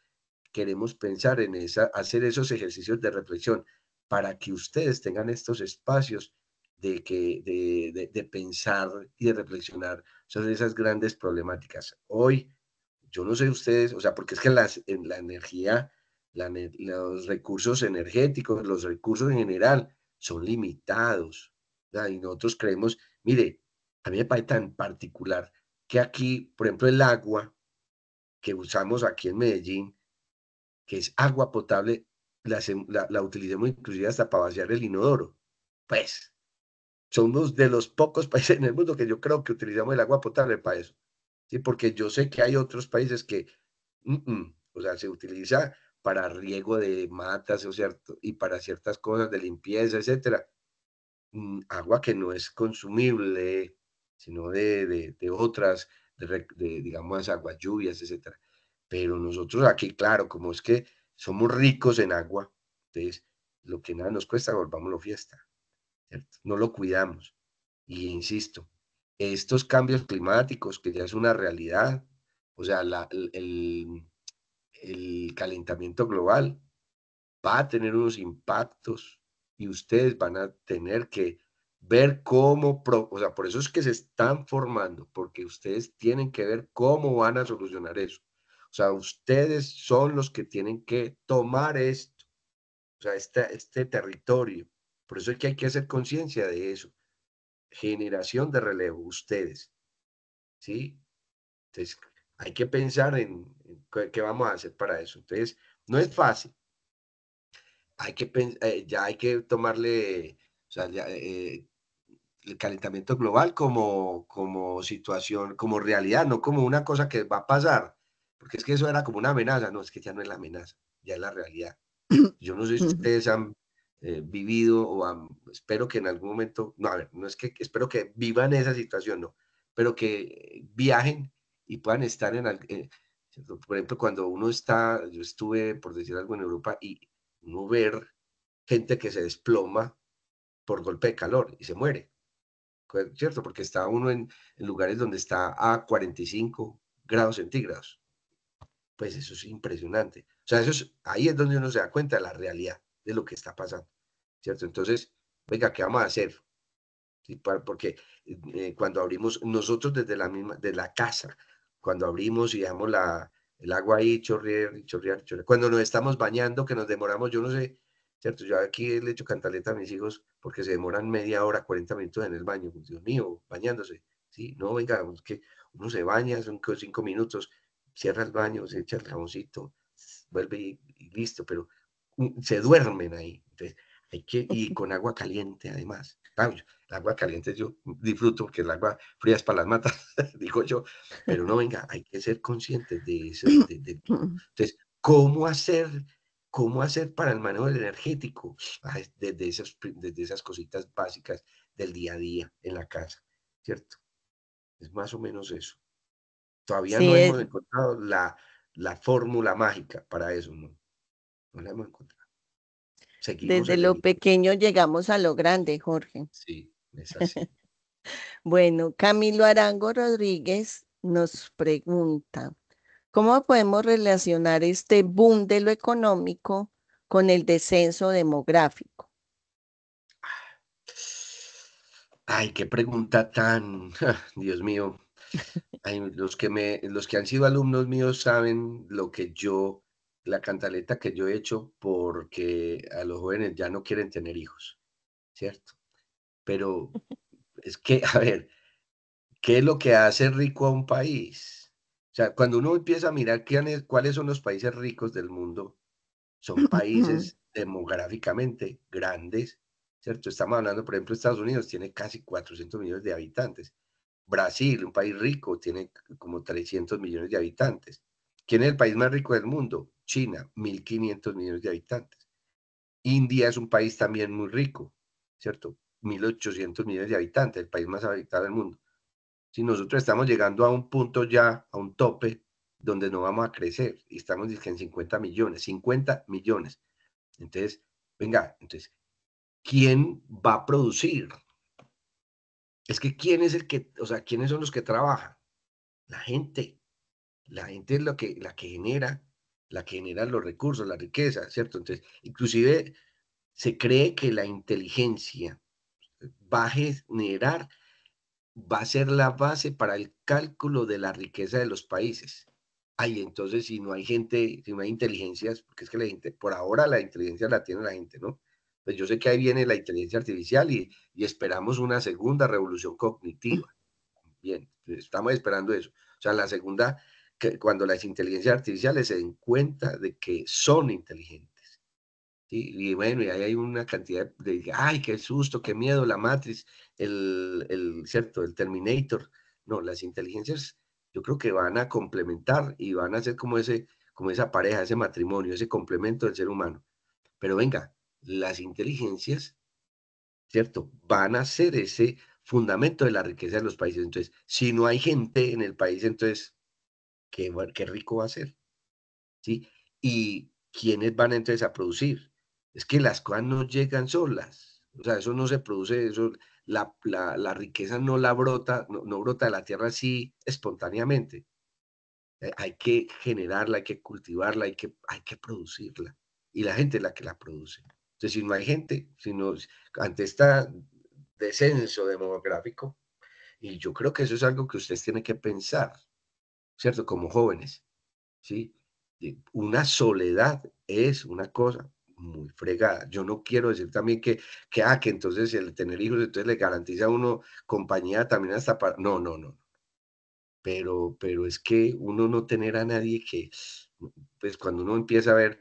queremos pensar en hacer esos ejercicios de reflexión para que ustedes tengan estos espacios de pensar y de reflexionar sobre esas grandes problemáticas. Hoy, yo no sé ustedes, o sea, porque es que en la energía, los recursos energéticos, los recursos en general son limitados. Y nosotros creemos, mire, a mí me parece tan particular que aquí, por ejemplo, el agua que usamos aquí en Medellín, que es agua potable, la utilicemos inclusive hasta para vaciar el inodoro. Pues, somos de los pocos países en el mundo que yo creo que utilizamos el agua potable para eso. Sí, porque yo sé que hay otros países que, o sea, se utiliza para riego de matas, o cierto, y para ciertas cosas de limpieza, etcétera. Agua que no es consumible, sino de otras, digamos, aguas lluvias, etcétera. Pero nosotros aquí, claro, como es que somos ricos en agua, entonces lo que nada nos cuesta, volvámoslo fiesta, ¿cierto? No lo cuidamos. Y insisto, estos cambios climáticos, que ya es una realidad, o sea, el calentamiento global va a tener unos impactos y ustedes van a tener que ver cómo, o sea, por eso es que se están formando, porque ustedes tienen que ver cómo van a solucionar eso. O sea, ustedes son los que tienen que tomar esto, o sea, este territorio. Por eso es que hay que hacer conciencia de eso. Generación de relevo, ustedes, ¿sí? Entonces, hay que pensar en qué vamos a hacer para eso. Entonces, no es fácil, ya hay que tomarle, o sea, el calentamiento global como situación, como realidad, no como una cosa que va a pasar, porque es que eso era como una amenaza, no, es que ya no es la amenaza, ya es la realidad. Yo no sé si ustedes han vivido espero que en algún momento, no, a ver, no es que espero que vivan esa situación, no, pero que viajen y puedan estar por ejemplo, cuando yo estuve, por decir algo, en Europa y uno ver gente que se desploma por golpe de calor y se muere, ¿cierto? Porque está uno en lugares donde está a 45 grados centígrados. Pues eso es impresionante. O sea, ahí es donde uno se da cuenta de la realidad de lo que está pasando, ¿cierto? Entonces, venga, ¿qué vamos a hacer? ¿Sí? Porque cuando abrimos, nosotros de la casa, cuando abrimos y dejamos el agua ahí chorrear, chorrear, chorrear, cuando nos estamos bañando, que nos demoramos, yo no sé, ¿cierto? Yo aquí le echo cantaleta a mis hijos porque se demoran media hora, 40 minutos en el baño, pues, Dios mío, bañándose, ¿sí? No, venga, es que uno se baña, son 5 minutos, cierra el baño, se echa el jaboncito, vuelve y listo, pero se duermen ahí, entonces y con agua caliente además. Claro, el agua caliente yo disfruto porque el agua fría es para las matas, digo yo, pero no, venga, hay que ser conscientes de eso. Entonces, ¿cómo hacer para el manejo energético? Desde esas cositas básicas del día a día en la casa, ¿cierto? Es más o menos eso. Todavía Sí, no hemos encontrado la fórmula mágica para eso, ¿no? No la hemos encontrado. Seguimos desde en lo el... pequeño llegamos a lo grande, Jorge. Sí, es así. Bueno, Camilo Arango Rodríguez nos pregunta, ¿cómo podemos relacionar este boom de lo económico con el descenso demográfico? Ay, qué pregunta tan, Dios mío. Ay, los que han sido alumnos míos saben lo que yo la cantaleta que yo he hecho porque a los jóvenes ya no quieren tener hijos, ¿cierto? Pero es que, a ver, ¿qué es lo que hace rico a un país? O sea, cuando uno empieza a mirar cuáles son los países ricos del mundo, son países demográficamente grandes, ¿cierto? Estamos hablando, por ejemplo, Estados Unidos tiene casi 400 millones de habitantes. Brasil, un país rico, tiene como 300 millones de habitantes. ¿Quién es el país más rico del mundo? China, 1.500 millones de habitantes. India es un país también muy rico, ¿cierto? 1.800 millones de habitantes, el país más habitado del mundo. Si nosotros estamos llegando a un punto ya, a un tope, donde no vamos a crecer, y estamos en 50 millones, 50 millones. Entonces, venga, entonces, ¿quién va a producir? Es que ¿quién es el que, o sea, quiénes son los que trabajan? La gente. La gente es la que genera los recursos, la riqueza, ¿cierto? Entonces, inclusive se cree que la inteligencia va a generar, va a ser la base para el cálculo de la riqueza de los países. Ay, entonces si no hay gente, si no hay inteligencias, porque es que la gente, por ahora la inteligencia la tiene la gente, ¿no? Pues yo sé que ahí viene la inteligencia artificial y esperamos una segunda revolución cognitiva. Bien, estamos esperando eso. O sea, la segunda, que cuando las inteligencias artificiales se den cuenta de que son inteligentes. ¿Sí? Y bueno, y ahí hay una cantidad de, ay, qué susto, qué miedo, la Matrix, ¿cierto? El Terminator. No, las inteligencias yo creo que van a complementar y van a ser como esa pareja, ese matrimonio, ese complemento del ser humano. Pero venga, las inteligencias, ¿cierto? Van a ser ese fundamento de la riqueza de los países. Entonces, si no hay gente en el país, entonces, qué rico va a ser, ¿sí? ¿Y quiénes van entonces a producir? Es que las cosas no llegan solas. O sea, eso no se produce, eso, la riqueza no la brota, no brota de la tierra así espontáneamente. Hay que generarla, hay que cultivarla, hay que producirla. Y la gente es la que la produce. Entonces, si no hay gente, ante este descenso demográfico, y yo creo que eso es algo que ustedes tienen que pensar, ¿cierto? Como jóvenes, ¿sí? Una soledad es una cosa muy fregada. Yo no quiero decir también que entonces el tener hijos, entonces le garantiza a uno compañía también hasta para... No, no, no. Pero es que uno no tener a nadie que, pues cuando uno empieza a ver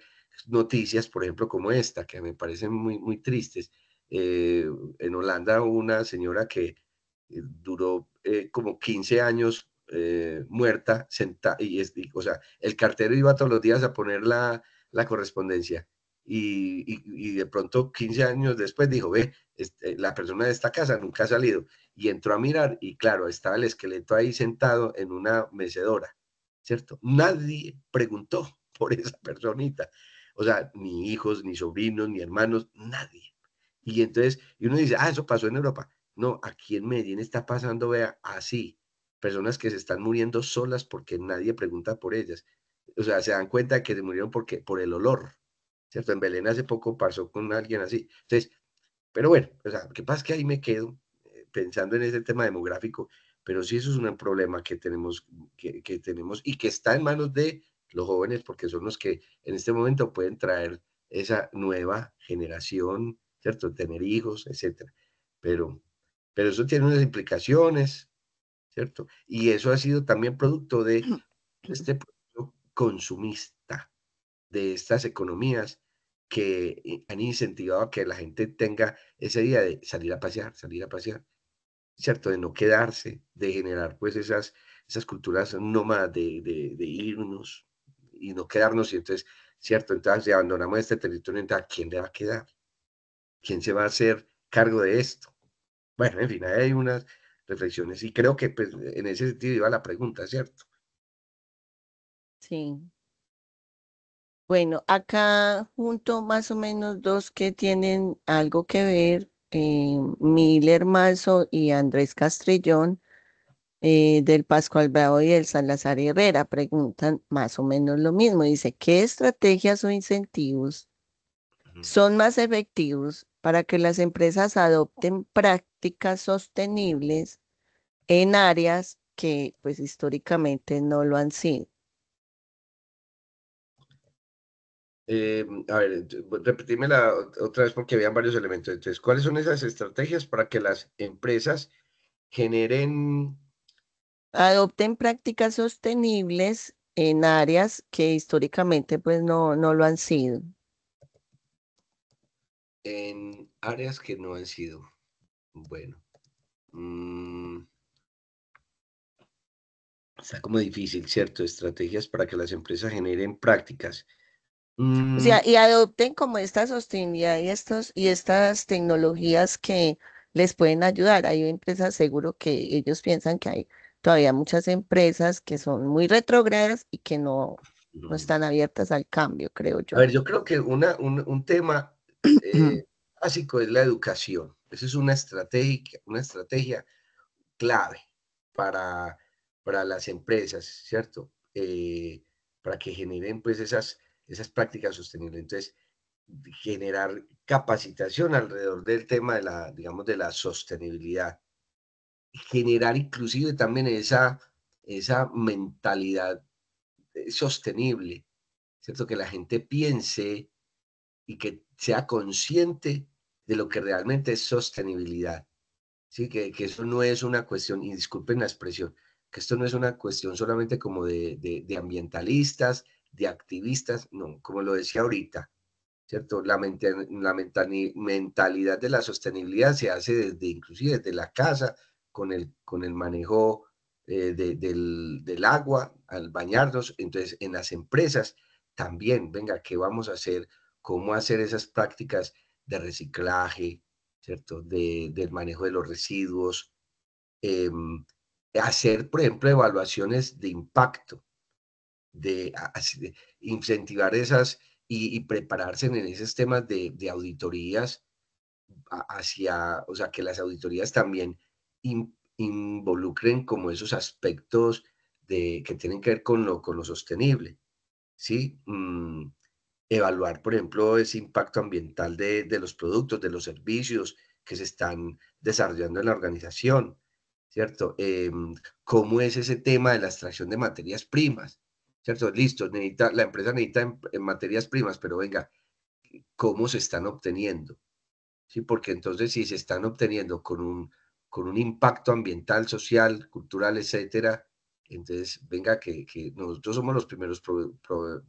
noticias, por ejemplo, como esta, que me parecen muy, muy tristes. En Holanda una señora que duró como 15 años muerta, sentada, o sea, el cartero iba todos los días a poner la correspondencia y de pronto 15 años después dijo, ve, la persona de esta casa nunca ha salido y entró a mirar y claro, estaba el esqueleto ahí sentado en una mecedora, ¿cierto? Nadie preguntó por esa personita, o sea, ni hijos, ni sobrinos, ni hermanos, nadie. Y entonces, y uno dice, eso pasó en Europa. No, aquí en Medellín está pasando, vea, así, personas que se están muriendo solas porque nadie pregunta por ellas. O sea, se dan cuenta de que se murieron por el olor, ¿cierto? En Belén hace poco pasó con alguien así. Entonces, pero bueno, o sea, lo que pasa es que ahí me quedo pensando en ese tema demográfico, pero sí eso es un problema que tenemos y que está en manos de los jóvenes porque son los que en este momento pueden traer esa nueva generación, ¿cierto? Tener hijos, etcétera. Pero, pero eso tiene unas implicaciones, ¿cierto? Y eso ha sido también producto de este proceso consumista de estas economías que han incentivado a que la gente tenga ese día de salir a pasear, ¿cierto? De no quedarse, de generar pues esas culturas nómadas de irnos y no quedarnos y entonces, ¿cierto? Entonces, si abandonamos este territorio, entonces, ¿a quién le va a quedar? ¿Quién se va a hacer cargo de esto? Bueno, en fin, ahí hay unas reflexiones y creo que pues, en ese sentido iba la pregunta, ¿cierto? Sí. Bueno, acá junto más o menos dos que tienen algo que ver, Miller Manso y Andrés Castrillón, del Pascual Bravo y del Salazar Herrera, preguntan más o menos lo mismo. Dice, ¿qué estrategias o incentivos Ujú. son más efectivos para que las empresas adopten prácticas sostenibles en áreas que pues históricamente no lo han sido? A ver, repetímela otra vez porque habían varios elementos. Entonces, ¿cuáles son esas estrategias para que las empresas generen Adopten prácticas sostenibles en áreas que históricamente pues no lo han sido. en áreas que no han sido? Bueno, está como difícil, ¿cierto? Estrategias para que las empresas generen prácticas. O Mm, sea, y adopten como esta sostenibilidad y estas tecnologías que les pueden ayudar. Hay empresas, seguro que ellos piensan que hay todavía muchas empresas que son muy retrógradas y que no no. están abiertas al cambio, creo A yo. ver, yo creo que un tema básico es la educación. Esa es una estrategia clave para, para las empresas, ¿cierto? Para que generen pues esas prácticas sostenibles. Entonces, generar capacitación alrededor del tema de la, digamos, de la sostenibilidad. Generar inclusive también esa mentalidad sostenible, ¿cierto? Que la gente piense y que sea consciente de lo que realmente es sostenibilidad. Sí, que eso no es una cuestión, y disculpen la expresión, que esto no es una cuestión solamente como de ambientalistas, de activistas, no, como lo decía ahorita, ¿cierto? Mentalidad de la sostenibilidad se hace desde, inclusive desde la casa, con el manejo del agua al bañarnos. Entonces, en las empresas también, venga, ¿qué vamos a hacer? ¿Cómo hacer esas prácticas de reciclaje, ¿cierto? Del manejo de los residuos. Hacer, por ejemplo, evaluaciones de impacto, de incentivar esas y prepararse en esos temas de auditorías hacia, o sea, que las auditorías también involucren como esos aspectos que tienen que ver con lo sostenible, ¿sí? Evaluar, por ejemplo, ese impacto ambiental de los productos, de los servicios que se están desarrollando en la organización, ¿cierto? ¿Cómo es ese tema de la extracción de materias primas? ¿Cierto? Listo, la empresa necesita en materias primas, pero venga, ¿cómo se están obteniendo? ¿Sí? Porque entonces si se están obteniendo con un impacto ambiental, social, cultural, etcétera, entonces venga que nosotros somos los primeros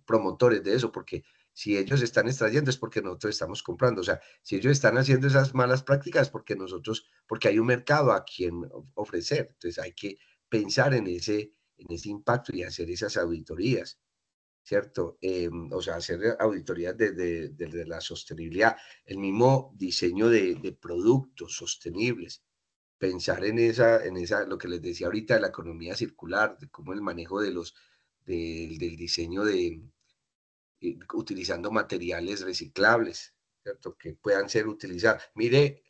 promotores de eso, porque si ellos están extrayendo es porque nosotros estamos comprando, o sea, si ellos están haciendo esas malas prácticas es porque nosotros, porque hay un mercado a quien ofrecer, entonces hay que pensar en ese impacto y hacer esas auditorías. ¿Cierto? O sea, hacer auditorías desde la sostenibilidad, el mismo diseño de productos sostenibles, pensar en esa, lo que les decía ahorita de la economía circular, de cómo el manejo del diseño utilizando materiales reciclables, ¿cierto? Que puedan ser utilizados. Mire,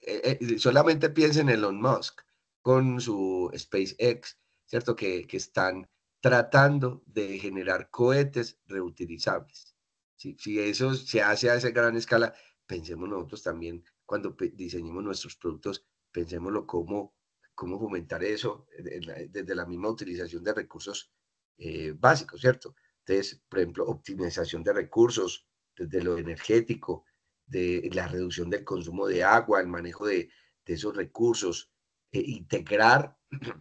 solamente piensen en Elon Musk con su SpaceX, ¿cierto? Que están tratando de generar cohetes reutilizables. Si eso se hace a esa gran escala, pensemos nosotros también, cuando diseñemos nuestros productos, pensémoslo cómo fomentar eso desde la misma utilización de recursos básicos, ¿cierto? Entonces, por ejemplo, optimización de recursos, desde lo energético, de la reducción del consumo de agua, el manejo de esos recursos, integrar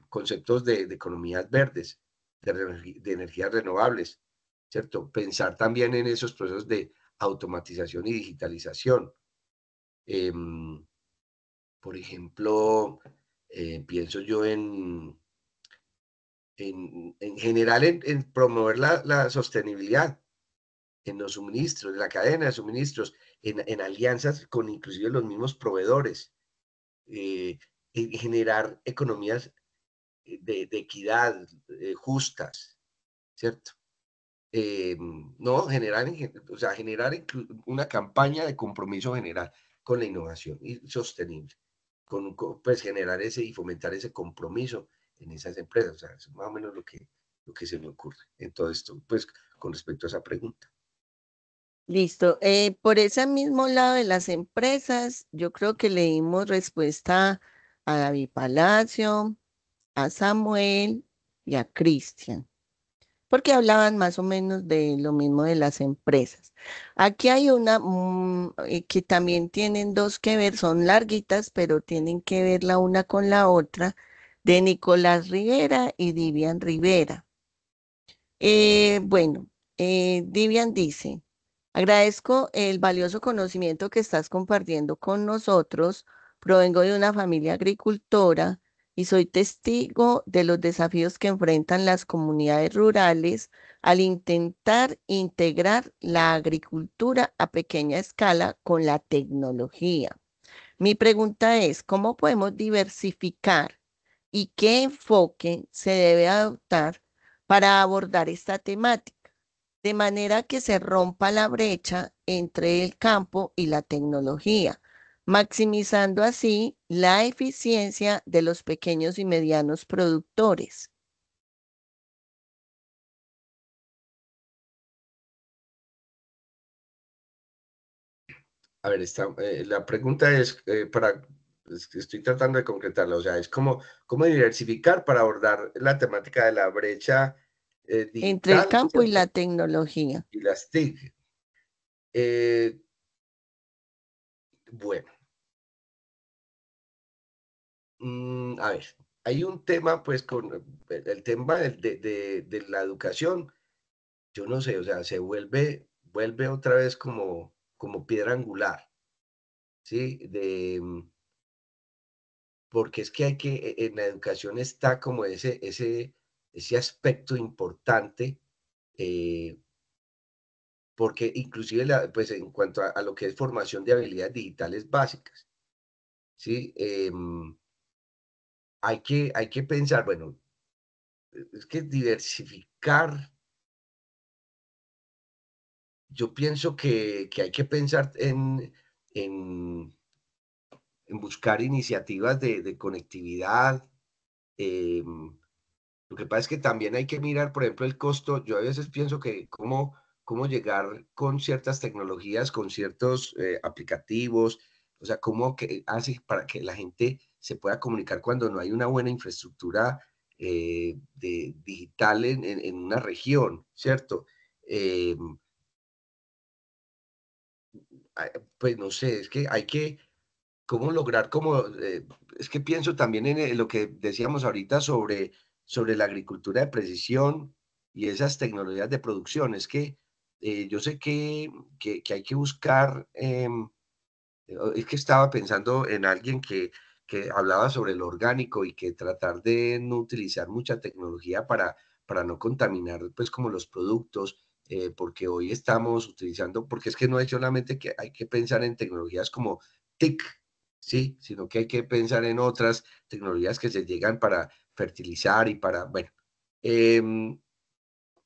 conceptos de economías verdes, de energías renovables, ¿cierto? Pensar también en esos procesos de automatización y digitalización. Por ejemplo, pienso yo en general en promover la sostenibilidad en los suministros, en la cadena de suministros, en alianzas con inclusive los mismos proveedores, en generar economías de equidad justas, ¿cierto? No, o sea, generar una campaña de compromiso general con la innovación y sostenible, pues generar ese y fomentar ese compromiso en esas empresas, o sea, es más o menos lo que se me ocurre en todo esto, pues con respecto a esa pregunta. Listo. Por ese mismo lado de las empresas, yo creo que le dimos respuesta a David Palacio, a Samuel y a Cristian. porque hablaban más o menos de lo mismo de las empresas. Aquí hay una que también tienen dos que ver, son larguitas, pero tienen que ver la una con la otra, de Nicolás Rivera y Divian Rivera. Bueno, Divian dice, agradezco el valioso conocimiento que estás compartiendo con nosotros. Provengo de una familia agricultora y soy testigo de los desafíos que enfrentan las comunidades rurales al intentar integrar la agricultura a pequeña escala con la tecnología. Mi pregunta es, ¿cómo podemos diversificar y qué enfoque se debe adoptar para abordar esta temática, de manera que se rompa la brecha entre el campo y la tecnología, maximizando así la eficiencia de los pequeños y medianos productores? A ver, la pregunta es, estoy tratando de concretarla, o sea, es cómo diversificar para abordar la temática de la brecha Entre el digital, campo y la ¿cierto? tecnología. Y las TIC. Eh, bueno, a ver, hay un tema, pues, con el tema de la educación, yo no sé, o sea, vuelve otra vez como piedra angular, ¿sí? Porque es que en la educación está como ese aspecto importante, eh, porque inclusive pues en cuanto a lo que es formación de habilidades digitales básicas, ¿sí? Hay que pensar, bueno, es que diversificar, yo pienso que hay que pensar en, en buscar iniciativas de conectividad. em, Lo que pasa es que también hay que mirar, por ejemplo, el costo. Yo a veces pienso que cómo llegar con ciertas tecnologías, con ciertos aplicativos, o sea, cómo que hace para que la gente se pueda comunicar cuando no hay una buena infraestructura digital en una región, ¿cierto? Eh, pues no sé, es que hay que, cómo lograr, es que pienso también en lo que decíamos ahorita sobre la agricultura de precisión y esas tecnologías de producción. Es que yo sé que hay que buscar, es que estaba pensando en alguien que hablaba sobre lo orgánico y que tratar de no utilizar mucha tecnología para no contaminar, pues, como los productos, porque hoy estamos utilizando, porque es que no es solamente que hay que pensar en tecnologías como TIC, ¿sí? Sino que hay que pensar en otras tecnologías que se llegan para fertilizar y para, bueno, em,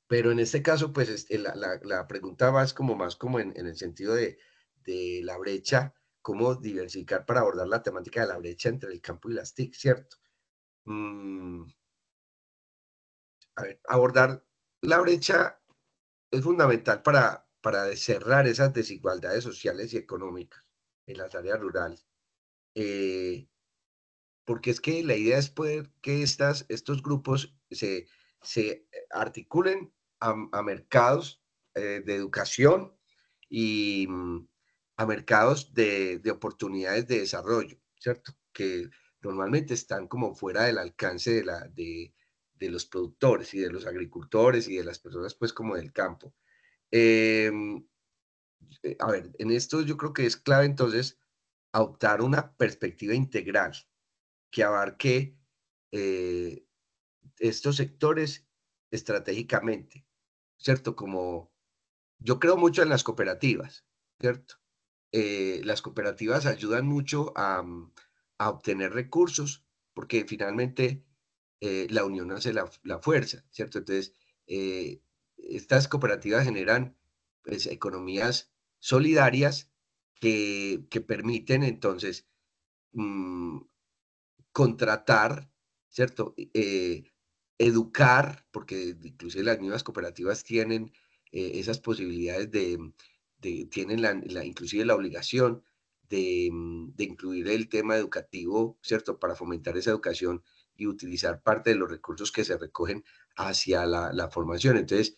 pero en este caso, pues la pregunta va es como más como en el sentido de la brecha, cómo diversificar para abordar la temática de la brecha entre el campo y las TIC, ¿cierto? Mm, a ver, abordar la brecha es fundamental para cerrar esas desigualdades sociales y económicas en las áreas rurales. Eh, Porque es que la idea es poder que estos grupos se articulen a mercados de educación y a mercados de oportunidades de desarrollo, ¿cierto? Que normalmente están como fuera del alcance de los productores y de los agricultores y de las personas pues como del campo. Em, a ver, en esto yo creo que es clave entonces adoptar una perspectiva integral que abarque eh, estos sectores estratégicamente, ¿cierto? Como yo creo mucho en las cooperativas, ¿cierto? Las cooperativas ayudan mucho a obtener recursos porque finalmente la unión hace la fuerza, ¿cierto? Entonces, estas cooperativas generan pues, economías solidarias que permiten entonces mm, contratar, ¿cierto? Educar, porque inclusive las mismas cooperativas tienen esas posibilidades tienen inclusive la obligación de incluir el tema educativo, ¿cierto? Para fomentar esa educación y utilizar parte de los recursos que se recogen hacia la formación. Entonces,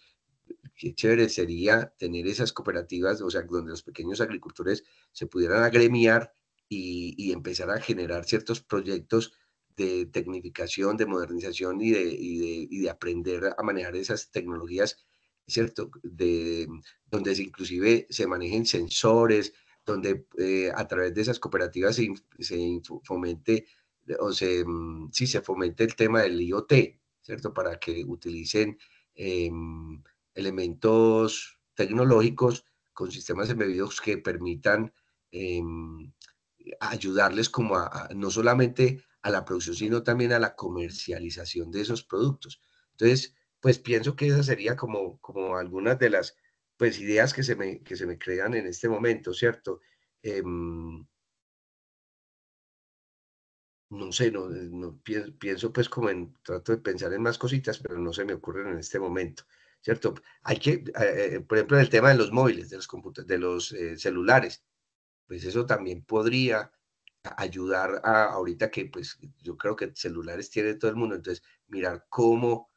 qué chévere sería tener esas cooperativas, o sea, donde los pequeños agricultores se pudieran agremiar y empezar a generar ciertos proyectos de tecnificación, de modernización y de aprender a manejar esas tecnologías, ¿cierto? Donde inclusive se manejen sensores, donde a través de esas cooperativas se fomente sí, se fomente el tema del IoT, ¿cierto? Para que utilicen elementos tecnológicos con sistemas embebidos que permitan eh, ayudarles como no solamente a la producción, sino también a la comercialización de esos productos. Entonces, pues pienso que esas serían como algunas de las pues, ideas que se me crean en este momento, ¿cierto? No sé, no pienso pues como trato de pensar en más cositas, pero no se me ocurren en este momento, ¿cierto? Hay que, por ejemplo, el tema de los móviles, de los celulares, pues eso también podría ayudar ahorita que pues yo creo que celulares tiene todo el mundo, entonces mirar cómo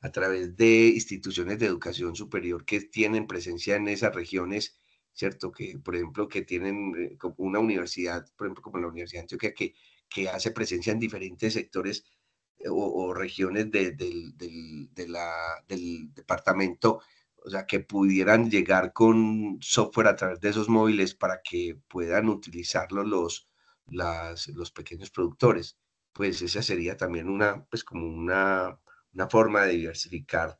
a través de instituciones de educación superior que tienen presencia en esas regiones, ¿cierto? Que, por ejemplo, que tienen como una universidad, por ejemplo, como la Universidad de Antioquia, que hace presencia en diferentes sectores o regiones del departamento, o sea, que pudieran llegar con software a través de esos móviles para que puedan utilizarlo los pequeños productores. Pues esa sería también pues como una forma de diversificar,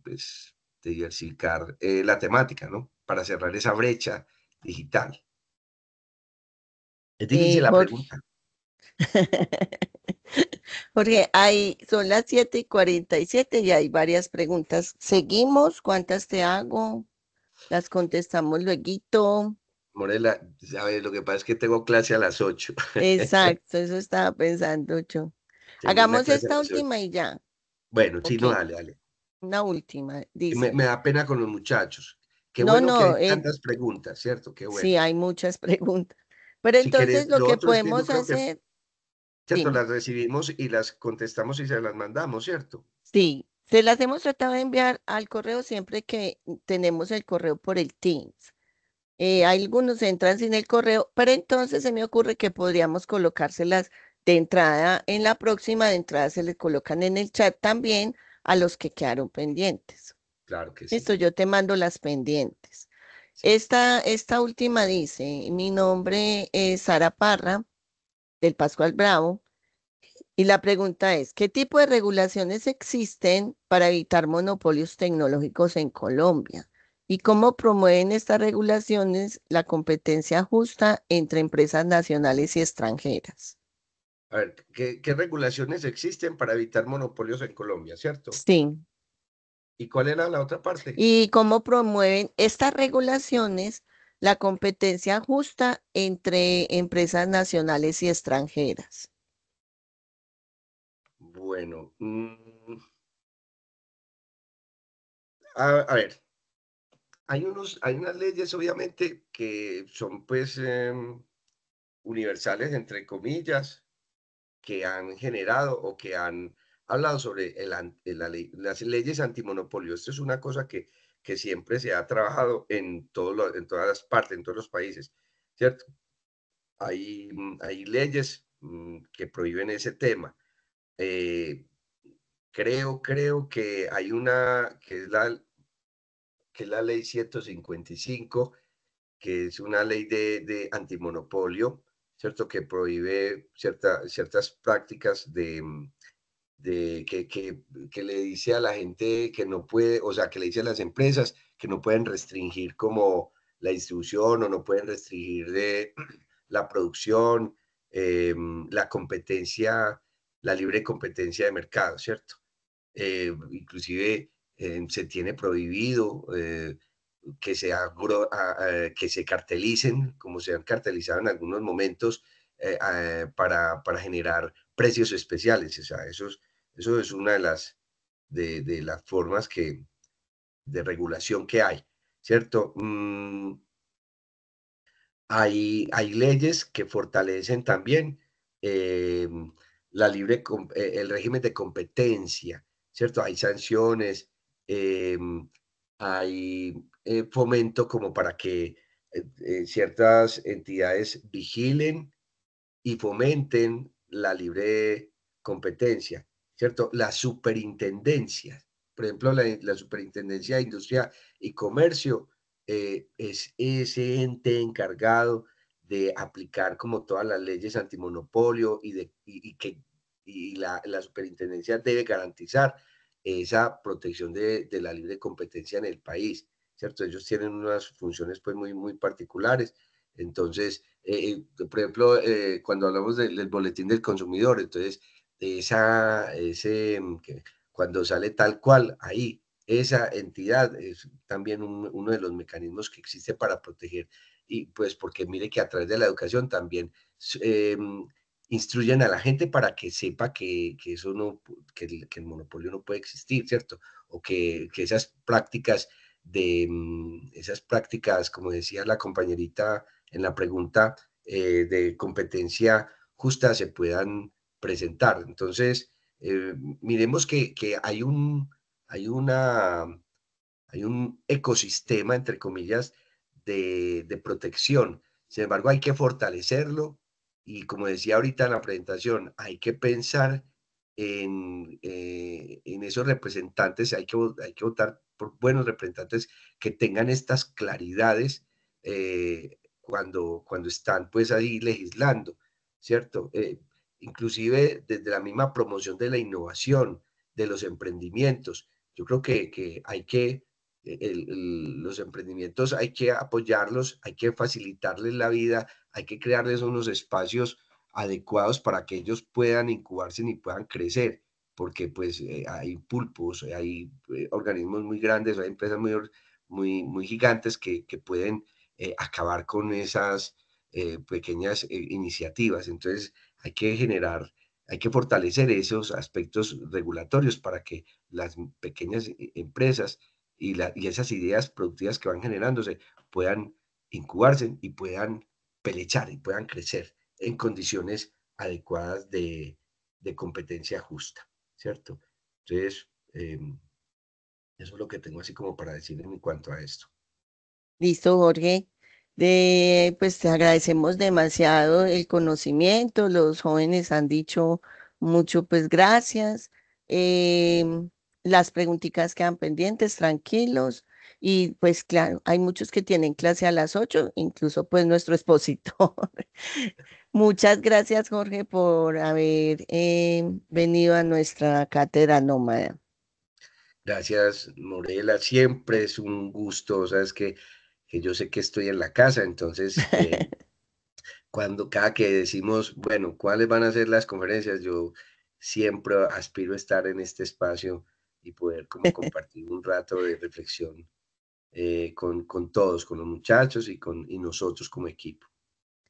pues, de diversificar la temática, ¿no? Para cerrar esa brecha digital. Es difícil la Jorge. pregunta. Jorge, son las 7:47 y hay varias preguntas. ¿Seguimos? ¿Cuántas te hago? Las contestamos lueguito. Morela, ¿sabes? Lo que pasa es que tengo clase a las 8. Exacto, eso estaba pensando yo. Tengo una Hagamos clase a esta las 8. última y ya. Bueno, sí, Ok, no, dale, dale. una última. Me, Dice, me da pena con los muchachos. Qué no, bueno que no, hay tantas preguntas, ¿cierto? Qué bueno. sí, hay muchas preguntas. Pero Si entonces querés, lo lo que otro es que yo podemos creo que, hacer, ¿cierto? dime, Las recibimos y las contestamos y se las mandamos, ¿cierto? sí, se las hemos tratado de enviar al correo siempre que tenemos el correo por el Teams. Algunos entran sin el correo, pero entonces se me ocurre que podríamos colocárselas de entrada en la próxima, de entrada se les colocan en el chat también a los que quedaron pendientes. Claro que sí. Listo, yo te mando las pendientes. Sí. Esta última dice, mi nombre es Sara Parra, del Pascual Bravo, y la pregunta es, ¿qué tipo de regulaciones existen para evitar monopolios tecnológicos en Colombia? ¿Y cómo promueven estas regulaciones la competencia justa entre empresas nacionales y extranjeras? A ver, ¿qué regulaciones existen para evitar monopolios en Colombia, ¿cierto? Sí. ¿Y cuál era la otra parte? ¿Y cómo promueven estas regulaciones la competencia justa entre empresas nacionales y extranjeras? Bueno, a ver, hay unas leyes obviamente que son pues universales, entre comillas, que han generado o que han hablado sobre las leyes antimonopolio. Esto es una cosa que siempre se ha trabajado en todas las partes, en todos los países, ¿cierto? Hay leyes que prohíben ese tema. Eh, creo que hay una que es la ley 155, que es una ley de antimonopolio, ¿cierto? Que prohíbe ciertas prácticas que le dice a la gente que no puede, o sea, que le dice a las empresas que no pueden restringir como la distribución o no pueden restringir la producción, la competencia, la libre competencia de mercado, ¿cierto? Inclusive se tiene prohibido que se cartelicen, como se han cartelizado en algunos momentos, para generar precios especiales. O sea, eso es una de las formas de regulación que hay, ¿cierto? Hay leyes que fortalecen también eh, el régimen de competencia, ¿cierto? Hay sanciones, hay fomento como para que ciertas entidades vigilen y fomenten la libre competencia, ¿cierto? Las superintendencias, por ejemplo, la Superintendencia de Industria y Comercio es ese ente encargado de aplicar como todas las leyes antimonopolio y la superintendencia debe garantizar esa protección de la libre competencia en el país, ¿cierto? Ellos tienen unas funciones pues muy particulares. Entonces, por ejemplo, cuando hablamos del boletín del consumidor, entonces, cuando sale tal cual ahí, esa entidad es también uno de los mecanismos que existe para proteger, y pues porque mire que a través de la educación también eh, instruyen a la gente para que sepa que eso no, que el monopolio no puede existir, ¿cierto? O que esas prácticas, como decía la compañerita en la pregunta, de competencia justa se puedan presentar. Entonces, miremos que hay hay un ecosistema, entre comillas, de protección. Sin embargo, hay que fortalecerlo y, como decía ahorita en la presentación, hay que pensar en esos representantes, hay que votar por buenos representantes que tengan estas claridades cuando están pues ahí legislando, ¿cierto? Inclusive desde la misma promoción de la innovación, de los emprendimientos. Yo creo que hay que los emprendimientos hay que apoyarlos, hay que facilitarles la vida, hay que crearles unos espacios adecuados para que ellos puedan incubarse y puedan crecer, porque pues hay pulpos, hay organismos muy grandes, hay empresas muy gigantes que pueden acabar con esas pequeñas iniciativas. Entonces hay que fortalecer esos aspectos regulatorios para que las pequeñas empresas y esas ideas productivas que van generándose puedan incubarse y puedan pelechar y puedan crecer en condiciones adecuadas de competencia justa, ¿cierto? Entonces, eso es lo que tengo así como para decir en cuanto a esto. Listo, Jorge. Pues te agradecemos demasiado el conocimiento. Los jóvenes han dicho mucho, pues gracias. Las preguntitas quedan pendientes, tranquilos. Y pues claro, hay muchos que tienen clase a las 8, incluso pues nuestro expositor. Muchas gracias, Jorge, por haber venido a nuestra cátedra nómada. Gracias, Morela. Siempre es un gusto, sabes que yo sé que estoy en la casa, entonces cada que decimos, bueno, ¿cuáles van a ser las conferencias? Yo siempre aspiro a estar en este espacio y poder como compartir un rato de reflexión con todos, con los muchachos y nosotros como equipo.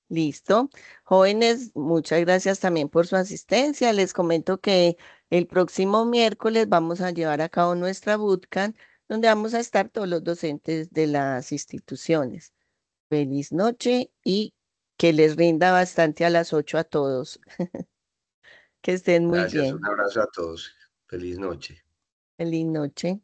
Listo. Jóvenes, muchas gracias también por su asistencia. Les comento que el próximo miércoles vamos a llevar a cabo nuestra bootcamp, donde vamos a estar todos los docentes de las instituciones. Feliz noche y que les rinda bastante a las 8 a todos. Que estén muy Gracias, un bien. abrazo a todos. Feliz noche. Feliz noche.